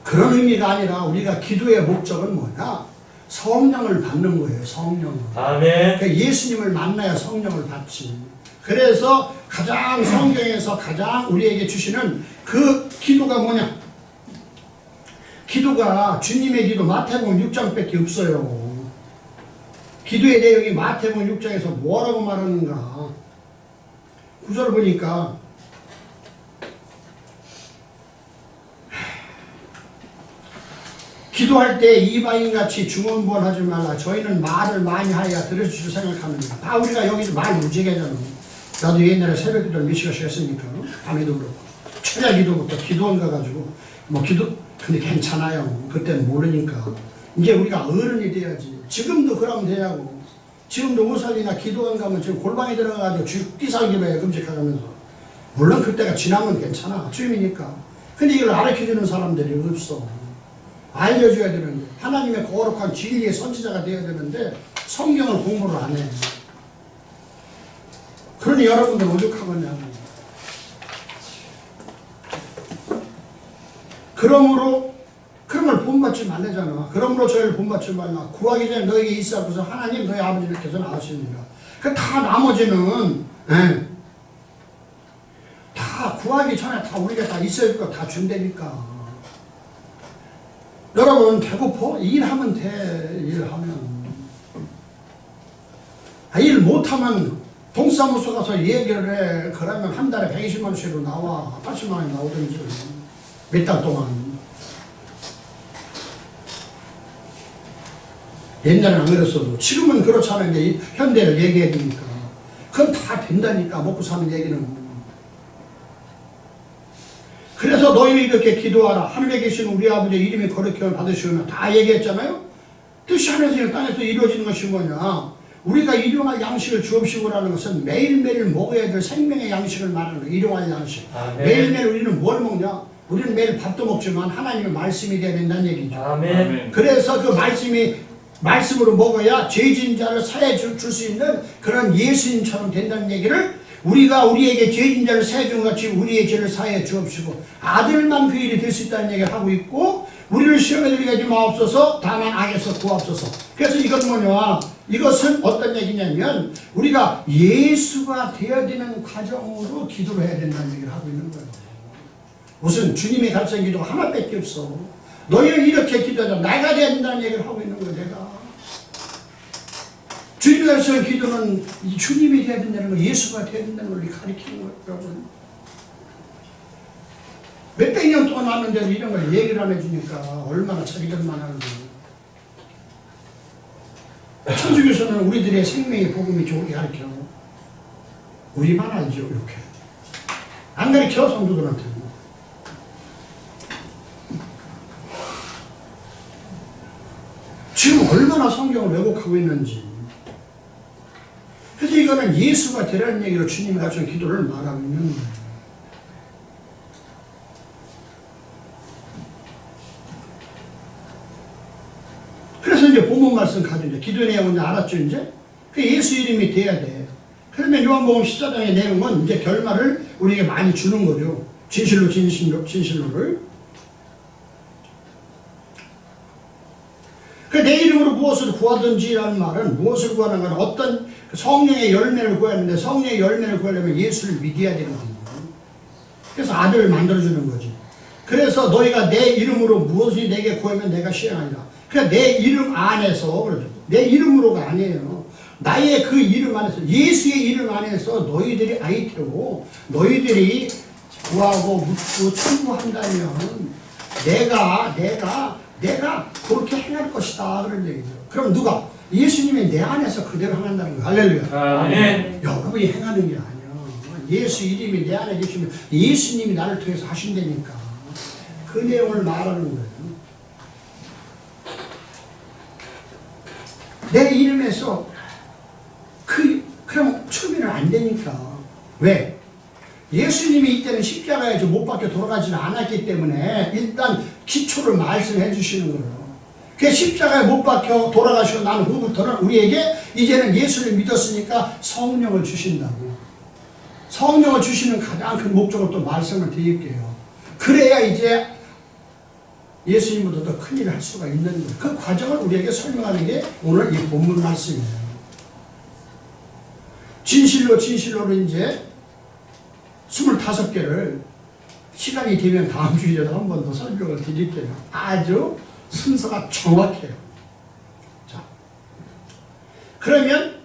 그런 의미가 아니라 우리가 기도의 목적은 뭐냐? 성령을 받는 거예요. 성령을. 아멘. 그러니까 예수님을 만나야 성령을 받지. 그래서 가장 성경에서 가장 우리에게 주시는 그 기도가 뭐냐? 기도가 주님의 기도 마태복음 6장밖에 없어요. 기도의 내용이 마태복음 6장에서 뭐라고 말하는가? 구절을 보니까 기도할 때 이방인같이 중언부언하지 말라. 저희는 말을 많이 하여야 들어줄 생각합니다. 다 우리가 여기서 말 무지개 하잖아. 나도 옛날에 새벽 기도를 몇 시간씩 했으니까 밤에도 그렇고 철야 기도부터 기도원 가가지고 뭐 기도 근데 괜찮아요. 그때는 모르니까. 이제 우리가 어른이 돼야지. 지금도 그러면 되냐고. 지금도 우살이나 기도원 가면 지금 골방에 들어가가지고 죽기 살기로 해. 금식하면서. 물론 그때가 지나면 괜찮아. 주임이니까. 근데 이걸 가르쳐주는 사람들이 없어. 알려줘야 되는데 하나님의 거룩한 진리의 선지자가 되어야 되는데 성경을 공부를 안 해. 그러니 여러분들 오죽하겠냐고. 그러므로 그런 걸 본받지 말래잖아. 그러므로 저희를 본받지 말라. 구하기 전에 너에게 있어 그래서 하나님 너희 아버지께서 나으십니다. 그 다 나머지는 다 구하기 전에 다 우리가 다 있어야 거 다 준다니까. 여러분 배고파? 일하면 돼. 일하면. 일 못하면 동사무소 가서 얘기를 해. 그러면 한 달에 120만 원씩으로 나와. 80만 원이 나오든지. 몇 달 동안. 옛날에는 안 그랬어도 지금은 그렇잖아요. 현대를 얘기해야 되니까. 그건 다 된다니까. 먹고 사는 얘기는. 그래서 너희는 이렇게 기도하라. 하늘에 계신 우리 아버지의 이름이 거룩히 받으시오며 다 얘기했잖아요. 뜻이 하늘에서 땅에서 이루어지는 것이 뭐냐? 우리가 일용할 양식을 주옵시고라는 것은 매일매일 먹어야 될 생명의 양식을 말하는 거예요. 일용할 양식. 매일매일 우리는 뭘 먹냐? 우리는 매일 밥도 먹지만 하나님의 말씀이 되어야 된다는 얘기죠. 아멘. 그래서 그 말씀으로 먹어야 죄진 자를 사해 줄 수 있는 그런 예수님처럼 된다는 얘기를 우리가 우리에게 죄진 자를 사해 준 같이 우리의 죄를 사해 주옵시고 아들만 그 일이 될 수 있다는 얘기를 하고 있고 우리를 시험에 들게 하지 마옵소서 다만 악에서 구하옵소서. 그래서 이건 뭐냐? 이것은 어떤 얘기냐면 우리가 예수가 되어야 되는 과정으로 기도를 해야 된다는 얘기를 하고 있는 거예요. 무슨 주님의 가르친 기도가 하나밖에 없어. 너희는 이렇게 기도하자. 나가 되어야 된다는 얘기를 하고 있는 거예요. 내가. 주님이 가르치는 기도는 주님이 되어야 된다는 거, 예수가 되어야 된다는 걸 가르치는 거예요. 여러분. 몇백 년 동안 왔는데도 이런 걸 얘기를 안 해주니까 얼마나 자기들만 하는 거예요. 천주교에서는 우리들의 생명의 복음이 좋게 가르쳐. 우리만 알죠. 이렇게. 안 가르쳐 성도들한테. 지금 얼마나 성경을 왜곡하고 있는지. 그래서 이거는 예수가 되라는 얘기로 주님이 가르친 기도를 말하고 있는 거예요. 그래서 이제 본문 말씀 가지고 기도의 내용은 알았죠, 이제? 그 예수 이름이 돼야 돼. 그러면 요한복음 14장의 내용은 이제 결말을 우리에게 많이 주는 거죠. 진실로를. 내 이름으로 무엇을 구하든지라는 말은 무엇을 구하는 건 어떤 성령의 열매를 구해야 하는데 성령의 열매를 구하려면 예수를 믿어야 되거든요. 그래서 아들을 만들어주는 거지. 그래서 너희가 내 이름으로 무엇을 내게 구하면 내가 시행하리라. 그러니까 내 이름 안에서 그러죠. 내 이름으로가 아니에요. 나의 그 이름 안에서 예수의 이름 안에서 너희들이 아이테고 너희들이 구하고 묻고 청구한다면 내가 그렇게 행할 것이다 그런 얘기죠. 그럼 누가? 예수님이 내 안에서 그대로 행한다는 거예요. 할렐루야. 아멘. 여러분이 행하는 게 아니야. 예수 이름이 내 안에 계시면 예수님이 나를 통해서 하신다니까. 그 내용을 말하는 거예요. 내 이름에서 그럼 출비는 안 되니까. 왜? 예수님이 이때는 십자가에 못 박혀 돌아가지는 않았기 때문에 일단 기초를 말씀해 주시는 거예요. 그 십자가에 못 박혀 돌아가시고 난 후부터는 우리에게 이제는 예수를 믿었으니까 성령을 주신다고. 성령을 주시는 가장 큰 목적을 또 말씀을 드릴게요. 그래야 이제 예수님보다 더 큰 일을 할 수가 있는 거예요. 그 과정을 우리에게 설명하는 게 오늘 이 본문 말씀이에요. 진실로 이제 25개를 시간이 되면 다음 주일에도 한 번 더 설명을 드릴게요. 아주 순서가 정확해요. 자, 그러면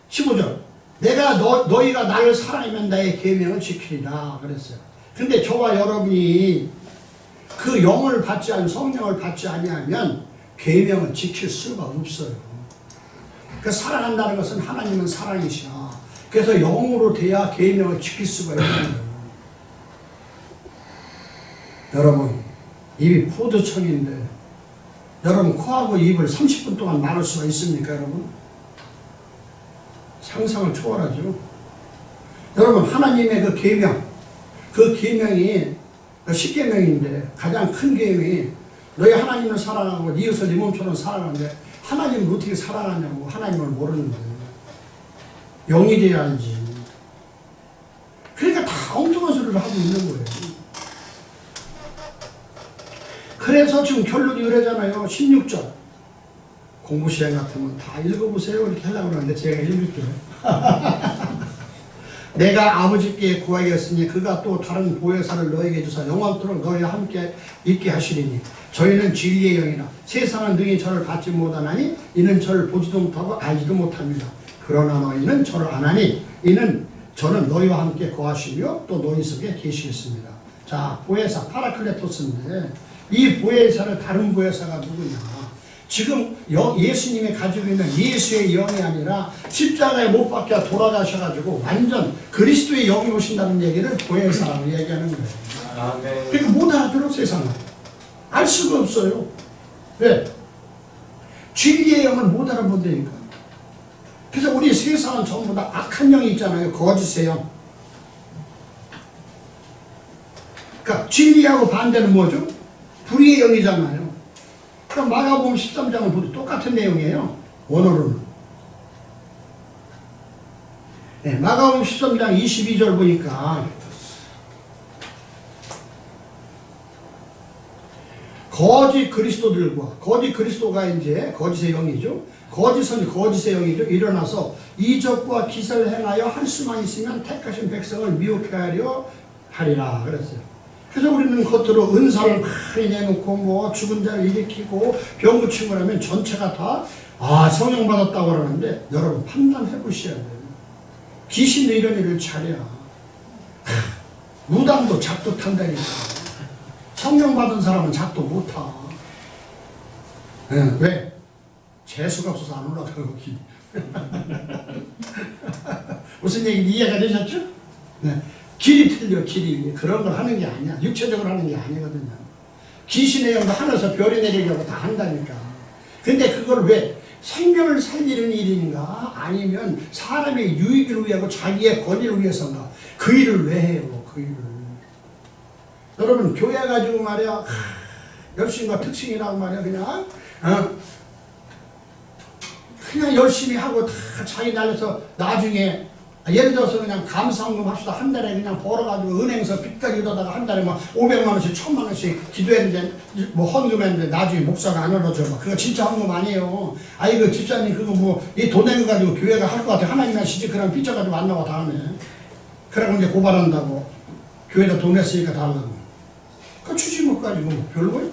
15절. 내가 너희가 나를 사랑하면 나의 계명을 지키리라 그랬어요. 근데 저와 여러분이 그 영을 받지 않은 성령을 받지 아니하면 계명을 지킬 수가 없어요. 그 사랑한다는 것은 하나님은 사랑이시라. 그래서 영으로 돼야 계명을 지킬 수가 있는 거예요. 여러분, 입이 포도청인데 여러분 코하고 입을 30분 동안 막을 수가 있습니까, 여러분? 상상을 초월하죠. 여러분, 하나님의 그 계명, 그 계명이 10계명인데 가장 큰 계명이 너희 하나님을 사랑하고 네 이웃을 네 몸처럼 사랑하는데 하나님을 어떻게 사랑하냐고. 하나님을 모르는 거예요. 영이 돼야지. 그러니까 다 엉뚱한 소리를 하고 있는 거예요. 그래서 지금 결론이 이러잖아요. 16절. 공부 시간 같으면 다 읽어보세요. 이렇게 하려고 그러는데 제가 읽을게요. 내가 아버지께 구하였으니 그가 또 다른 보혜사를 너에게 주사 영원토록 너희와 함께 있게 하시리니 저희는 진리의 영이라 세상은 능히 저를 받지 못하나니 이는 저를 보지도 못하고 알지도 못합니다. 그러나 너희는 저를 아나니 이는 저는 너희와 함께 거하시며 또 너희 속에 계시겠습니다. 자, 보혜사 파라클레토스인데 이 보혜사를 다른 보혜사가 누구냐? 지금 예수님이 가지고 있는 예수의 영이 아니라 십자가에 못 박혀 돌아가셔가지고 완전 그리스도의 영이 오신다는 얘기를 보혜사라고 얘기하는 거예요. 아멘. 그러니까 못 알아들어 세상은. 알 수가 없어요. 왜? 진리의 영을 못 알아본다니까. 그래서 우리 세상은 전부 다 악한 영이 있잖아요. 거짓의 영. 그러니까 진리하고 반대는 뭐죠? 불의의 영이잖아요. 그럼 마가복음 13장을 보도 똑같은 내용이에요. 원어로는. 네, 마가복음 13장 22절 보니까 거짓 그리스도들과 거짓 그리스도가 이제 거짓의 영이죠. 거짓은 거짓의 영이죠. 일어나서 이적과 기사를 행하여 할 수만 있으면 택하신 백성을 미혹해 하려 하리라 그랬어요. 그래서 우리는 겉으로 은사를 많이 내놓고 뭐 죽은 자를 일으키고 병 고친 거라면 전체가 다 성령 받았다고 그러는데 여러분 판단해 보셔야 돼요. 귀신도 이런 일을 잘해야. 무당도 작도 탄다니까. 성령 받은 사람은 작도 못 타. 네, 왜? 재수가 없어서 안 올라가고 기. 무슨 얘기 이해가 되셨죠? 네. 길이 틀려, 길이. 그런 걸 하는 게 아니야. 육체적으로 하는 게 아니거든요. 귀신의 영도 하늘에서 별이 내리려고 다 한다니까. 근데 그걸 왜 생명을 살리는 일인가? 아니면 사람의 유익을 위하고 자기의 권위를 위해서인가? 그 일을 왜 해요? 그 일을. 여러분, 교회 가지고 말이야, 열심과 특징이라고 말이야, 그냥 열심히 하고 다 자기 날려서 나중에 예를 들어서 그냥 감사헌금 합시다. 한 달에 그냥 벌어가지고 은행에서 빚까지 얻어다가 한 달에 막 500만 원씩 1000만 원씩 기도했는데 뭐 헌금했는데 나중에 목사가 안 얻어줘. 그거 진짜 헌금 아니에요. 그 집사님 그거 뭐 이 돈 내고 가지고 교회가 할 것 같아. 하나님 하시지. 그럼 삐져가지고 안 나와 다음에. 그러고 이제 고발한다고. 교회에다 돈 냈으니까 달라고. 그 주지 못 가지고 뭐 별거예요.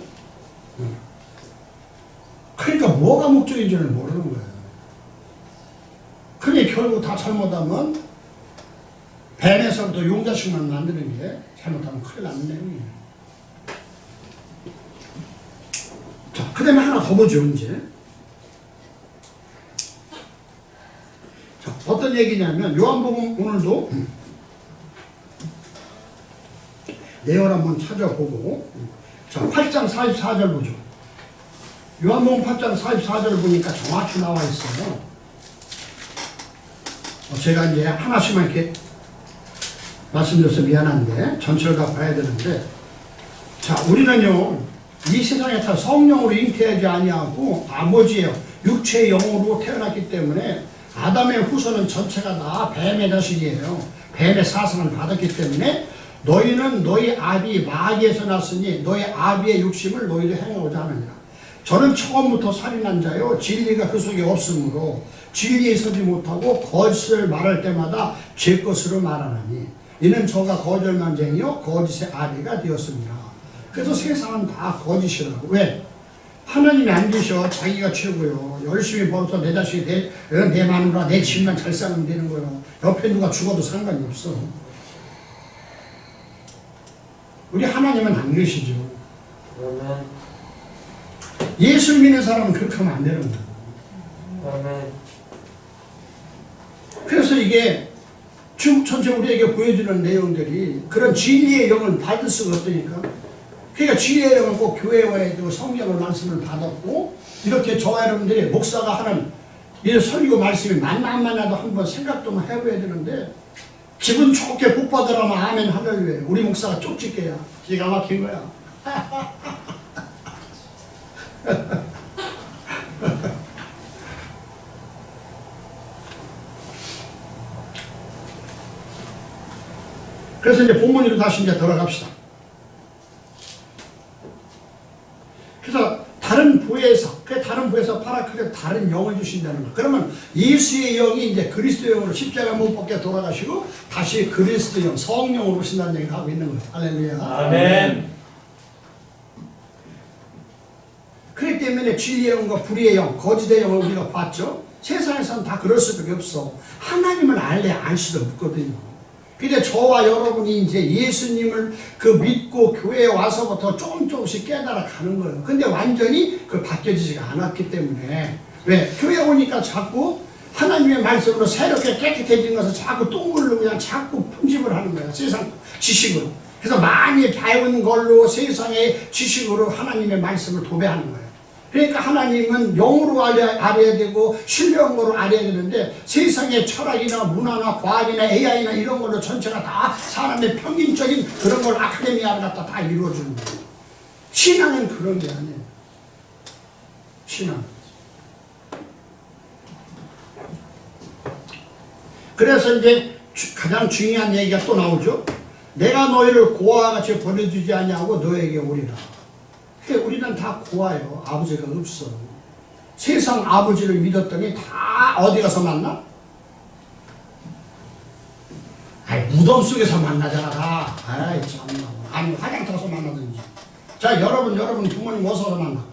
그러니까 뭐가 목적인지를 모르는 거예요. 그게 결국 다 잘못하면 뱀에서부터 용자식만 만드는 게 잘못하면 큰일 나는 내용이에요. 자, 그 다음에 하나 더 보죠, 이제. 자, 어떤 얘기냐면, 요한복음 오늘도 내용을 한번 찾아보고, 자, 8장 44절 보죠. 요한복음 8장 44절 보니까 정확히 나와 있어요. 제가 이제 하나씩만 이렇게 말씀드려서 미안한데 전체를 다 봐야 되는데, 자, 우리는요 이 세상에 다 성령으로 잉태하지 아니하고 아버지의 육체의 영으로 태어났기 때문에 아담의 후손은 전체가 다 뱀의 자식이에요. 뱀의 사상을 받았기 때문에 너희는 너희 아비 마귀에서 났으니 너희 아비의 욕심을 너희도 행하고자 하느니라. 저는 처음부터 살인한 자요 진리가 그 속에 없으므로 진리에 서지 못하고 거짓을 말할 때마다 제 것으로 말하나니 이는 저가 거절만쟁이요 거짓의 아비가 되었습니다. 그래서 세상은 다 거짓이라고. 왜? 하나님이 안 계셔. 자기가 최고요. 열심히 벌어서 내 자식이 내 마누라 내 집만 잘 살면 되는 거예요. 옆에 누가 죽어도 상관이 없어. 우리 하나님은 안 계시죠. 아멘. 예수 믿는 사람은 그렇게 하면 안 되는 거예요. 아멘. 그래서 이게 쭉 전체 우리에게 보여주는 내용들이 그런 진리의 영을 받을 수가 없으니까, 그러니까 진리의 영은 꼭 교회에 와야 되고 성경을 말씀을 받았고, 이렇게 저와 여러분들이 목사가 하는 이 설교 말씀이 만나 안 만나도 한번 생각도 해봐야 되는데, 기분 좋게 복 받으라면 아멘 할렐루야. 우리 목사가 쪽집게야. 기가 막힌 거야. 그래서 이제 본문으로 다시 이제 돌아갑시다. 그래서 다른 부에서 파라클에 다른 영을 주신다는 거. 그러면 예수의 영이 이제 그리스도 영으로 십자가 못 벗겨 돌아가시고 다시 그리스도 영, 성령으로 오신다는 얘기를 하고 있는 거예요. 할렐루야. 아멘. 그렇기 때문에 진리의 영과 불의의 영, 거짓의 영을 우리가 봤죠. 세상에서는 다 그럴 수밖에 없어. 하나님을 알 수도 없거든요. 근데 저와 여러분이 이제 예수님을 믿고 교회에 와서부터 조금씩 깨달아 가는 거예요. 근데 완전히 바뀌어지지가 않았기 때문에. 왜? 교회 오니까 자꾸 하나님의 말씀으로 새롭게 깨끗해진 것을 자꾸 똥물로 그냥 자꾸 편집을 하는 거예요. 세상 지식으로. 그래서 많이 배운 걸로 세상의 지식으로 하나님의 말씀을 도배하는 거예요. 그러니까 하나님은 영으로 알아야 되고 신령으로 알아야 되는데, 세상의 철학이나 문화나 과학이나 AI나 이런 걸로 전체가 다 사람의 평균적인 그런 걸 아카데미아를 갖다 다 이루어주는 거예요. 신앙은 그런 게 아니에요. 신앙. 그래서 이제 가장 중요한 얘기가 또 나오죠. 내가 너희를 고아와 같이 버려주지 아니하고 너에게 오리라. 우리는 다 고아예요. 아버지가 없어. 세상 아버지를 믿었더니 다 어디 가서 만나? 아이, 무덤 속에서 만나잖아 다. 아이 참나. 아니 화장터에서 만나든지. 자 여러분 부모님 어디서 만나?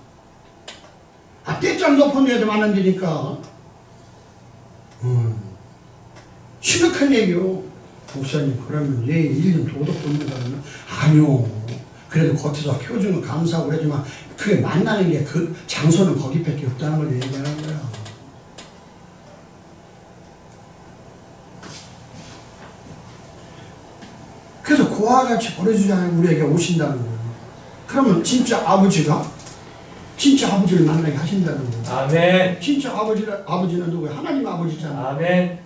떼짱 높은 데도 만난다니까. 심각한 얘기요. 목사님 그러면 얘 일좀 도덕 돕는다 그러면 아니요. 그래도 겉에서 표준은 감사하고 그러지만 그게 만나는 게 그 장소는 거기밖에 없다는 걸 얘기하는 거야. 그래서 고아와 같이 버려주지 않고 우리에게 오신다는 거예요. 그러면 진짜 아버지를 만나게 하신다는 거예요. 아멘. 진짜 아버지는 누구예요? 하나님 아버지잖아요. 아멘.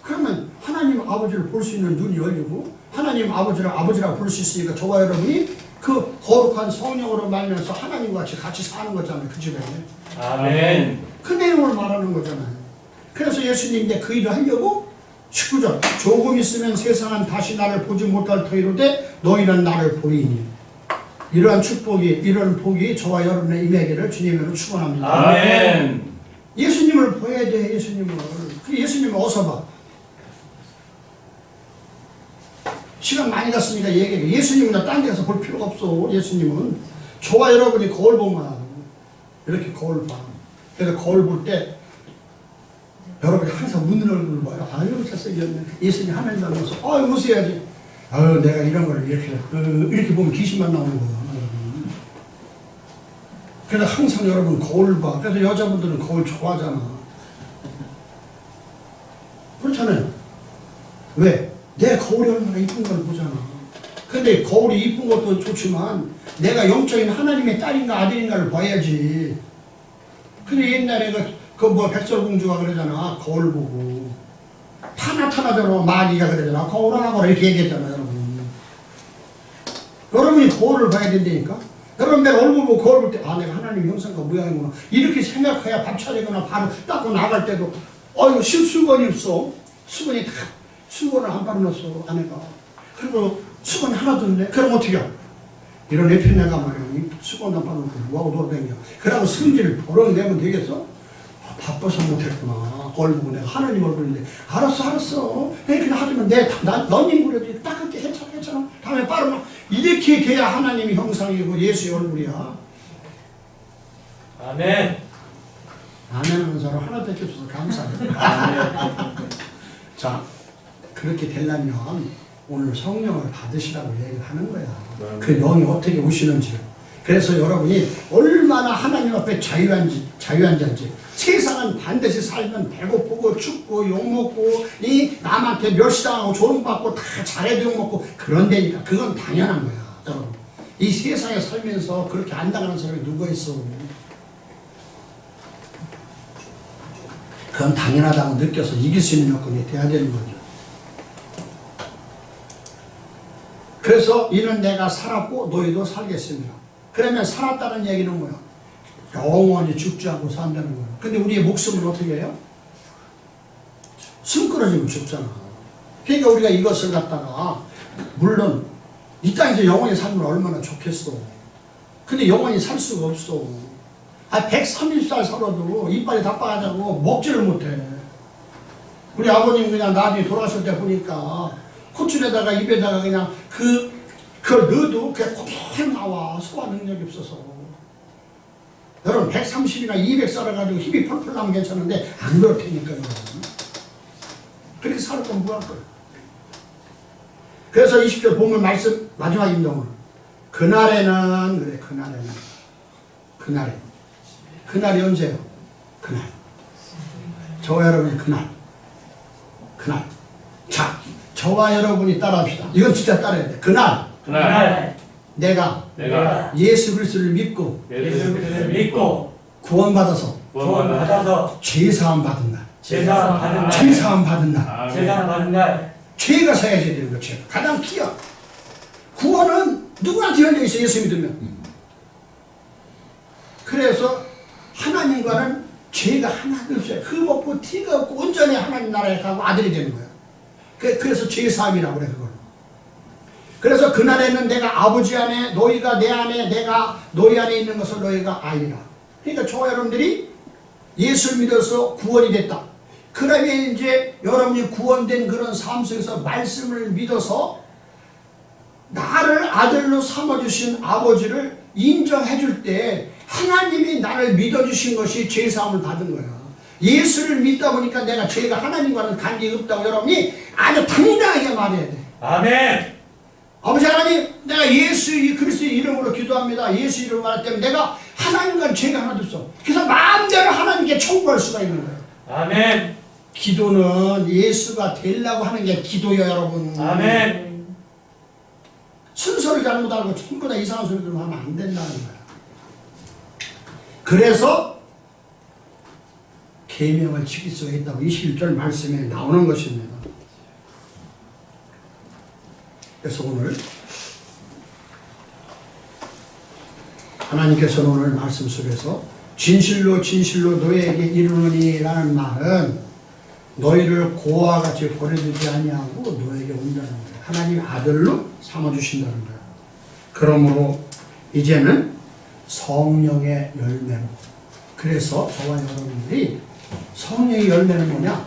그러면 하나님 아버지를 볼 수 있는 눈이 열리고 하나님 아버지라 볼 수 있으니까 저와 여러분이 그 거룩한 성령으로 말면서 하나님과 같이 사는 거잖아요. 그 집에. 아멘. 그 내용을 말하는 거잖아요. 그래서 예수님 이제 그 일을 하려고 19절 조금 있으면 세상은 다시 나를 보지 못할 터이로되 너희는 나를 보이니. 이러한 이런 복이 저와 여러분의 임하기를 주님으로 축원합니다. 아멘. 예수님을 보여야 돼. 예수님을 어서 봐. 시간 많이 갔으니까 얘기해. 예수님은 딴 데 가서 볼 필요가 없어. 예수님은 저와 여러분이 거울 보면 이렇게 거울 봐. 그래서 거울 볼 때 여러분이 항상 웃는 얼굴을 봐요. 아유 잘생겼네. 예수님 하나님 닮아서 아유 웃어야지. 아유 내가 이런 걸 이렇게 보면 귀신만 나오는 거야. 그래서 항상 여러분 거울 봐. 그래서 여자분들은 거울 좋아하잖아. 그렇잖아요. 왜? 내 거울이 얼마나 이쁜 걸 보잖아. 근데 거울이 이쁜 것도 좋지만 내가 영적인 하나님의 딸인가 아들인가를 봐야지. 근데 옛날에 백설공주가 그러잖아. 거울 보고 다 나타나잖아. 마귀가 그러잖아. 거울 하나 보라 이렇게 얘기했잖아. 여러분이 거울을 봐야 된다니까. 여러분 내가 얼굴 보고 거울 볼 때 내가 하나님 형상과 모양이구나 이렇게 생각해야 밥 차리거나 밥 닦고 나갈 때도 실수건이 없어. 수건이 다 수건을 안 빨아놨어 아내가. 그리고 수건이 하나도 없네. 그럼 어떻게 해? 이런 애편애가 말이야. 이 수건 안 빨아놓고 뭐하고 돌아다녀. 그러고 성질을 버럭 내면 되겠어? 아, 바빠서 못했구나. 그걸 보고 내가 하나님 얼굴인데 알았어. 그냥 하지만 너님 그래도 따갑게 괜찮아. 다음에 빠르면 이렇게 돼야 하나님이 형상이고 예수의 얼굴이야. 아멘. 아멘하는 사람 하나 뺏겨줘서 감사해. 자, 그렇게 되려면 오늘 성령을 받으시라고 얘기하는 거야. 그 영이 어떻게 오시는지. 그래서 여러분이 얼마나 하나님 앞에 자유한 자인지. 세상은 반드시 살면 배고프고 춥고 욕먹고 이 남한테 멸시당하고 조롱받고 다 잘해도 욕먹고 그런 데니까 그건 당연한 거야. 여러분. 이 세상에 살면서 그렇게 안 당하는 사람이 누가 있어. 그건 당연하다고 느껴서 이길 수 있는 여건이 돼야 되는 거죠. 그래서 이는 내가 살았고 너희도 살겠습니다. 그러면 살았다는 얘기는 뭐야? 영원히 죽지 않고 산다는 거야. 근데 우리의 목숨은 어떻게 해요? 숨 끊어지면 죽잖아. 그러니까 우리가 이것을 갖다가 물론 이 땅에서 영원히 살면 얼마나 좋겠어. 근데 영원히 살 수가 없어. 130살 살아도 이빨이 다 빠가지고 먹지를 못해. 우리 아버님 그냥 나중에 돌아가실 때 보니까 콧줄에다가 입에다가 그냥 그걸 넣어도 그냥 고개 나와. 소화 능력이 없어서. 여러분 130이나 200 살아가지고 힘이 펄펄 나면 괜찮은데 안 그렇다니까 여러분. 그렇게 살 건 뭐 할 거야. 그래서 20절 본문 말씀 마지막입니다 오늘. 그날이 언제요? 그날. 저와 여러분이 그날. 자, 저와 여러분이 따라합시다. 이건 진짜 따라야 돼. 그날 내가 예수 그리스도를 믿고 구원받아서 죄사함 받은 날. 죄사함 받은 날. 죄가 사야지 되는 거죠. 가장 키야. 구원은 누구한테 열려 있어 예수 믿으면. 그래서 하나님과는 죄가 하나도 없어요. 흠 없고 티가 없고 온전히 하나님 나라에 가고 아들이 되는 거예요. 그래서 죄사함이라고 그래 그걸. 그래서 그날에는 내가 아버지 안에 너희가 내 안에 내가 너희 안에 있는 것을 너희가 알리라. 그러니까 저와 여러분들이 예수를 믿어서 구원이 됐다. 그러면 이제 여러분이 구원된 그런 삶 속에서 말씀을 믿어서 나를 아들로 삼아주신 아버지를 인정해 줄 때 하나님이 나를 믿어주신 것이 죄사함을 받은 거야. 예수를 믿다 보니까 내가 죄가 하나님과는 관계가 없다고 여러분이 아주 당당하게 말해야 돼. 아멘. 아버지 하나님, 내가 예수 그리스도의 이름으로 기도합니다. 예수 이름으로 말할 때는 내가 하나님과는 죄가 하나도 없어. 그래서 마음대로 하나님께 청구할 수가 있는 거예요. 아멘. 기도는 예수가 되려고 하는 게 기도예요, 여러분. 아멘. 순서를 잘못 알고 전부 다 이상한 소리들 하면 안 된다는 거야. 그래서 계명을 지킬 수가 있다고 21절 말씀에 나오는 것입니다. 그래서 오늘 하나님께서는 오늘 말씀 속에서 진실로 너희에게 이르노니 라는 말은 너희를 고와 같이 버려두지 아니하고 너에게 온다는 거예요. 하나님 아들로 삼아주신다는 거예요. 그러므로 이제는 성령의 열매로, 그래서 저와 여러분들이 성령의 열매는 뭐냐?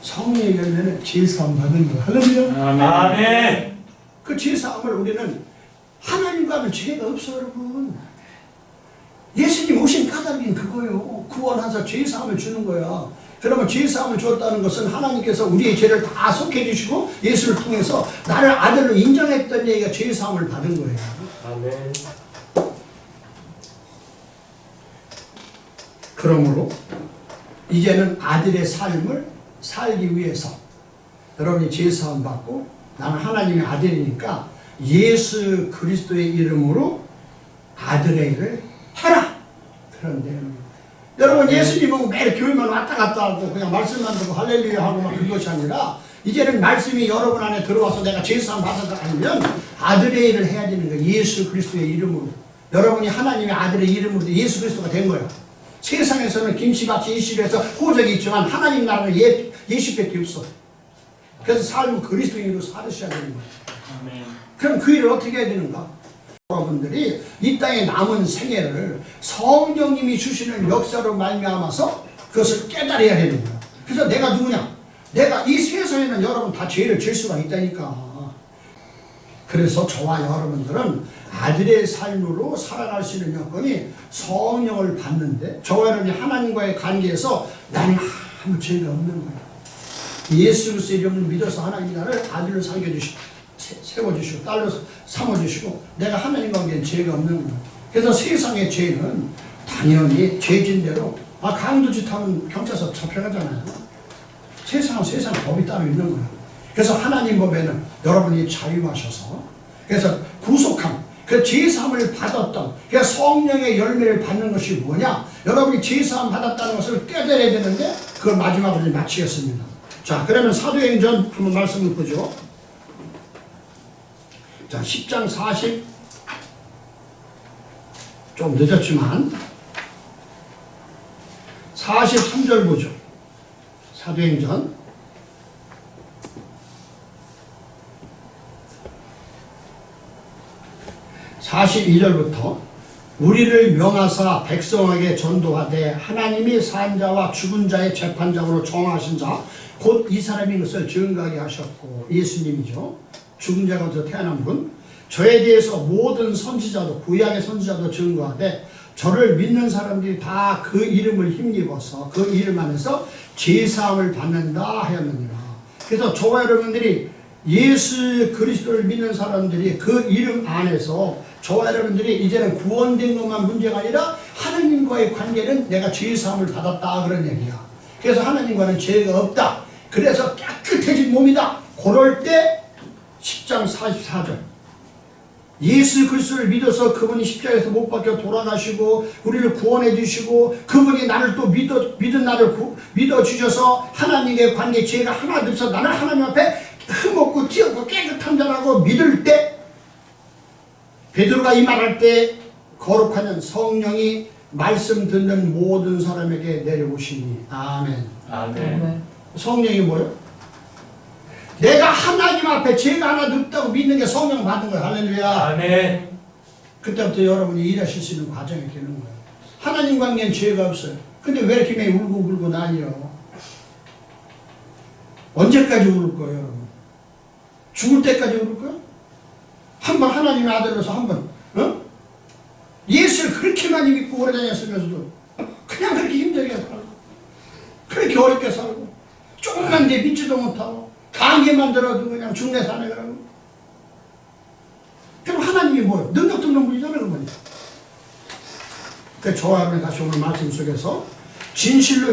성령의 열매는 죄사함 받는 거예요. 할렐루야. 아멘. 그 죄사함을 우리는 하나님과는 죄가 없어 여러분. 예수님 오신 까닭인 그거예요. 구원하사 죄사함을 주는 거야. 그러면 죄사함을 줬다는 것은 하나님께서 우리의 죄를 다 속해 주시고 예수를 통해서 나를 아들로 인정했던 얘기가 죄사함을 받은 거예요. 아멘. 그러므로 이제는 아들의 삶을 살기 위해서 여러분이 죄사함 받고 나는 하나님의 아들이니까 예수 그리스도의 이름으로 아들의 일을 해라. 그런데 여러분 예수님은 매일 교회만 왔다 갔다 하고 그냥 말씀만 듣고 할렐루야 하고 막 그것이 아니라 이제는 말씀이 여러분 안에 들어와서 내가 죄사함 받아서 아니면 아들의 일을 해야 되는 거예요. 예수 그리스도의 이름으로. 여러분이 하나님의 아들의 이름으로 예수 그리스도가 된 거예요. 세상에서는 김씨밭이 이씨로 해서 호적이 있지만 하나님 나라는 예수밖에 없어. 그래서 삶을 그리스도인으로 살으셔야 되는 거예요. 아멘. 그럼 그 일을 어떻게 해야 되는가? 여러분들이 이 땅에 남은 생애를 성령님이 주시는 역사로 말미암아서 그것을 깨달아야 되는 거야. 그래서 내가 누구냐? 내가 이 세상에는 여러분 다 죄를 질 수가 있다니까. 그래서 저와 여러분들은 아들의 삶으로 살아갈 수 있는 여건이 성령을 받는데, 저와 여러분이 하나님과의 관계에서 나는 아무 죄가 없는 거야. 예수 그리스도의 이름을 믿어서 하나님이 나를 아들로 세워주시고 딸로 삼아주시고 내가 하나님과 관계에 죄가 없는 거야. 그래서 세상의 죄는 당연히 죄진 대로 강도짓 하면 경찰서 잡혀가잖아요. 세상은 세상 법이 따로 있는 거예요. 그래서 하나님 법에는 여러분이 자유하셔서, 그래서 구속함, 그 죄사함을 받았던 그 성령의 열매를 받는 것이 뭐냐? 여러분이 죄사함 받았다는 것을 깨달아야 되는데, 그걸 마지막으로 마치겠습니다. 자, 그러면 사도행전 한번 말씀을 보죠. 자, 10장 40, 좀 늦었지만 43절 보죠. 사도행전 42절부터 우리를 명하사 백성에게 전도하되 하나님이 산 자와 죽은 자의 재판장으로 정하신 자 곧 이 사람인 것을 증거하게 하셨고, 예수님이죠. 죽은 자가 더 태어난 분, 저에 대해서 모든 선지자도 구약의 선지자도 증거하되 저를 믿는 사람들이 다 그 이름을 힘입어서 그 이름 안에서 제사함을 받는다 하였느니라. 그래서 저와 여러분들이 예수 그리스도를 믿는 사람들이 그 이름 안에서 저와 여러분들이 이제는 구원된 것만 문제가 아니라 하나님과의 관계는 내가 죄사함을 받았다 그런 얘기야. 그래서 하나님과는 죄가 없다. 그래서 깨끗해진 몸이다. 그럴 때 10장 44절 예수 그리스도를 믿어서 그분이 십자가에서 못 박혀 돌아가시고 우리를 구원해 주시고 그분이 나를 또 믿은 나를 믿어 주셔서 하나님의 관계 죄가 하나도 없어 나는 하나님 앞에 흠없고 튀었고 깨끗한 자라고 믿을 때, 베드로가 이 말할 때 거룩한 성령이 말씀 듣는 모든 사람에게 내려오시니. 아멘. 아멘. 성령이 뭐예요? 내가 하나님 앞에 죄가 하나도 없다고 믿는 게 성령 받은 거예요. 할렐루야. 아멘. 그때부터 여러분이 일하실 수 있는 과정이 되는 거예요. 하나님 관계는 죄가 없어요. 근데 왜 이렇게 많이 울고 나뉘어? 언제까지 울 거예요, 여러분? 죽을 때까지 울 거예요? 한번 하나님의 아들로서 한번, 예수를 그렇게 많이 믿고 오래 다녔으면서도 그냥 그렇게 힘들게 살고, 그렇게 어렵게 살고, 조금만 내 믿지도 못하고, 강의만 들어도 그냥 죽네 사네 그러고. 그럼 하나님이 뭐예요? 능력도 없는 분이잖아요, 그분이. 그 저와 여러분이 다시 오늘 말씀 속에서 진실로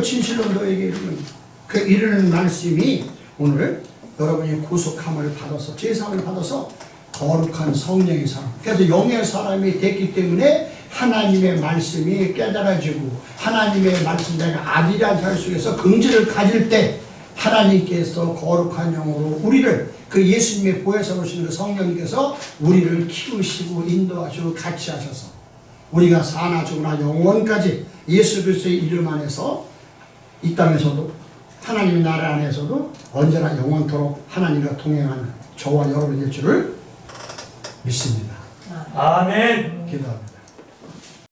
너에게 이르는 말씀이 오늘 여러분이 구속함을 받아서 제사함을 받아서 거룩한 성령의 사람, 그래서 영의 사람이 됐기 때문에 하나님의 말씀이 깨달아지고 하나님의 말씀, 내가 아들이라는 삶 속에서 긍지를 가질 때 하나님께서 거룩한 영으로 우리를, 그 예수님의 보혜사 오시는 그 성령님께서 우리를 키우시고 인도하시고 같이 하셔서 우리가 사나 죽으나 영원까지 예수 그리스도의 이름 안에서 이 땅에서도 하나님의 나라 안에서도 언제나 영원토록 하나님과 동행하는 저와 여러분이 될 줄을 믿습니다. 아멘. 기도합니다.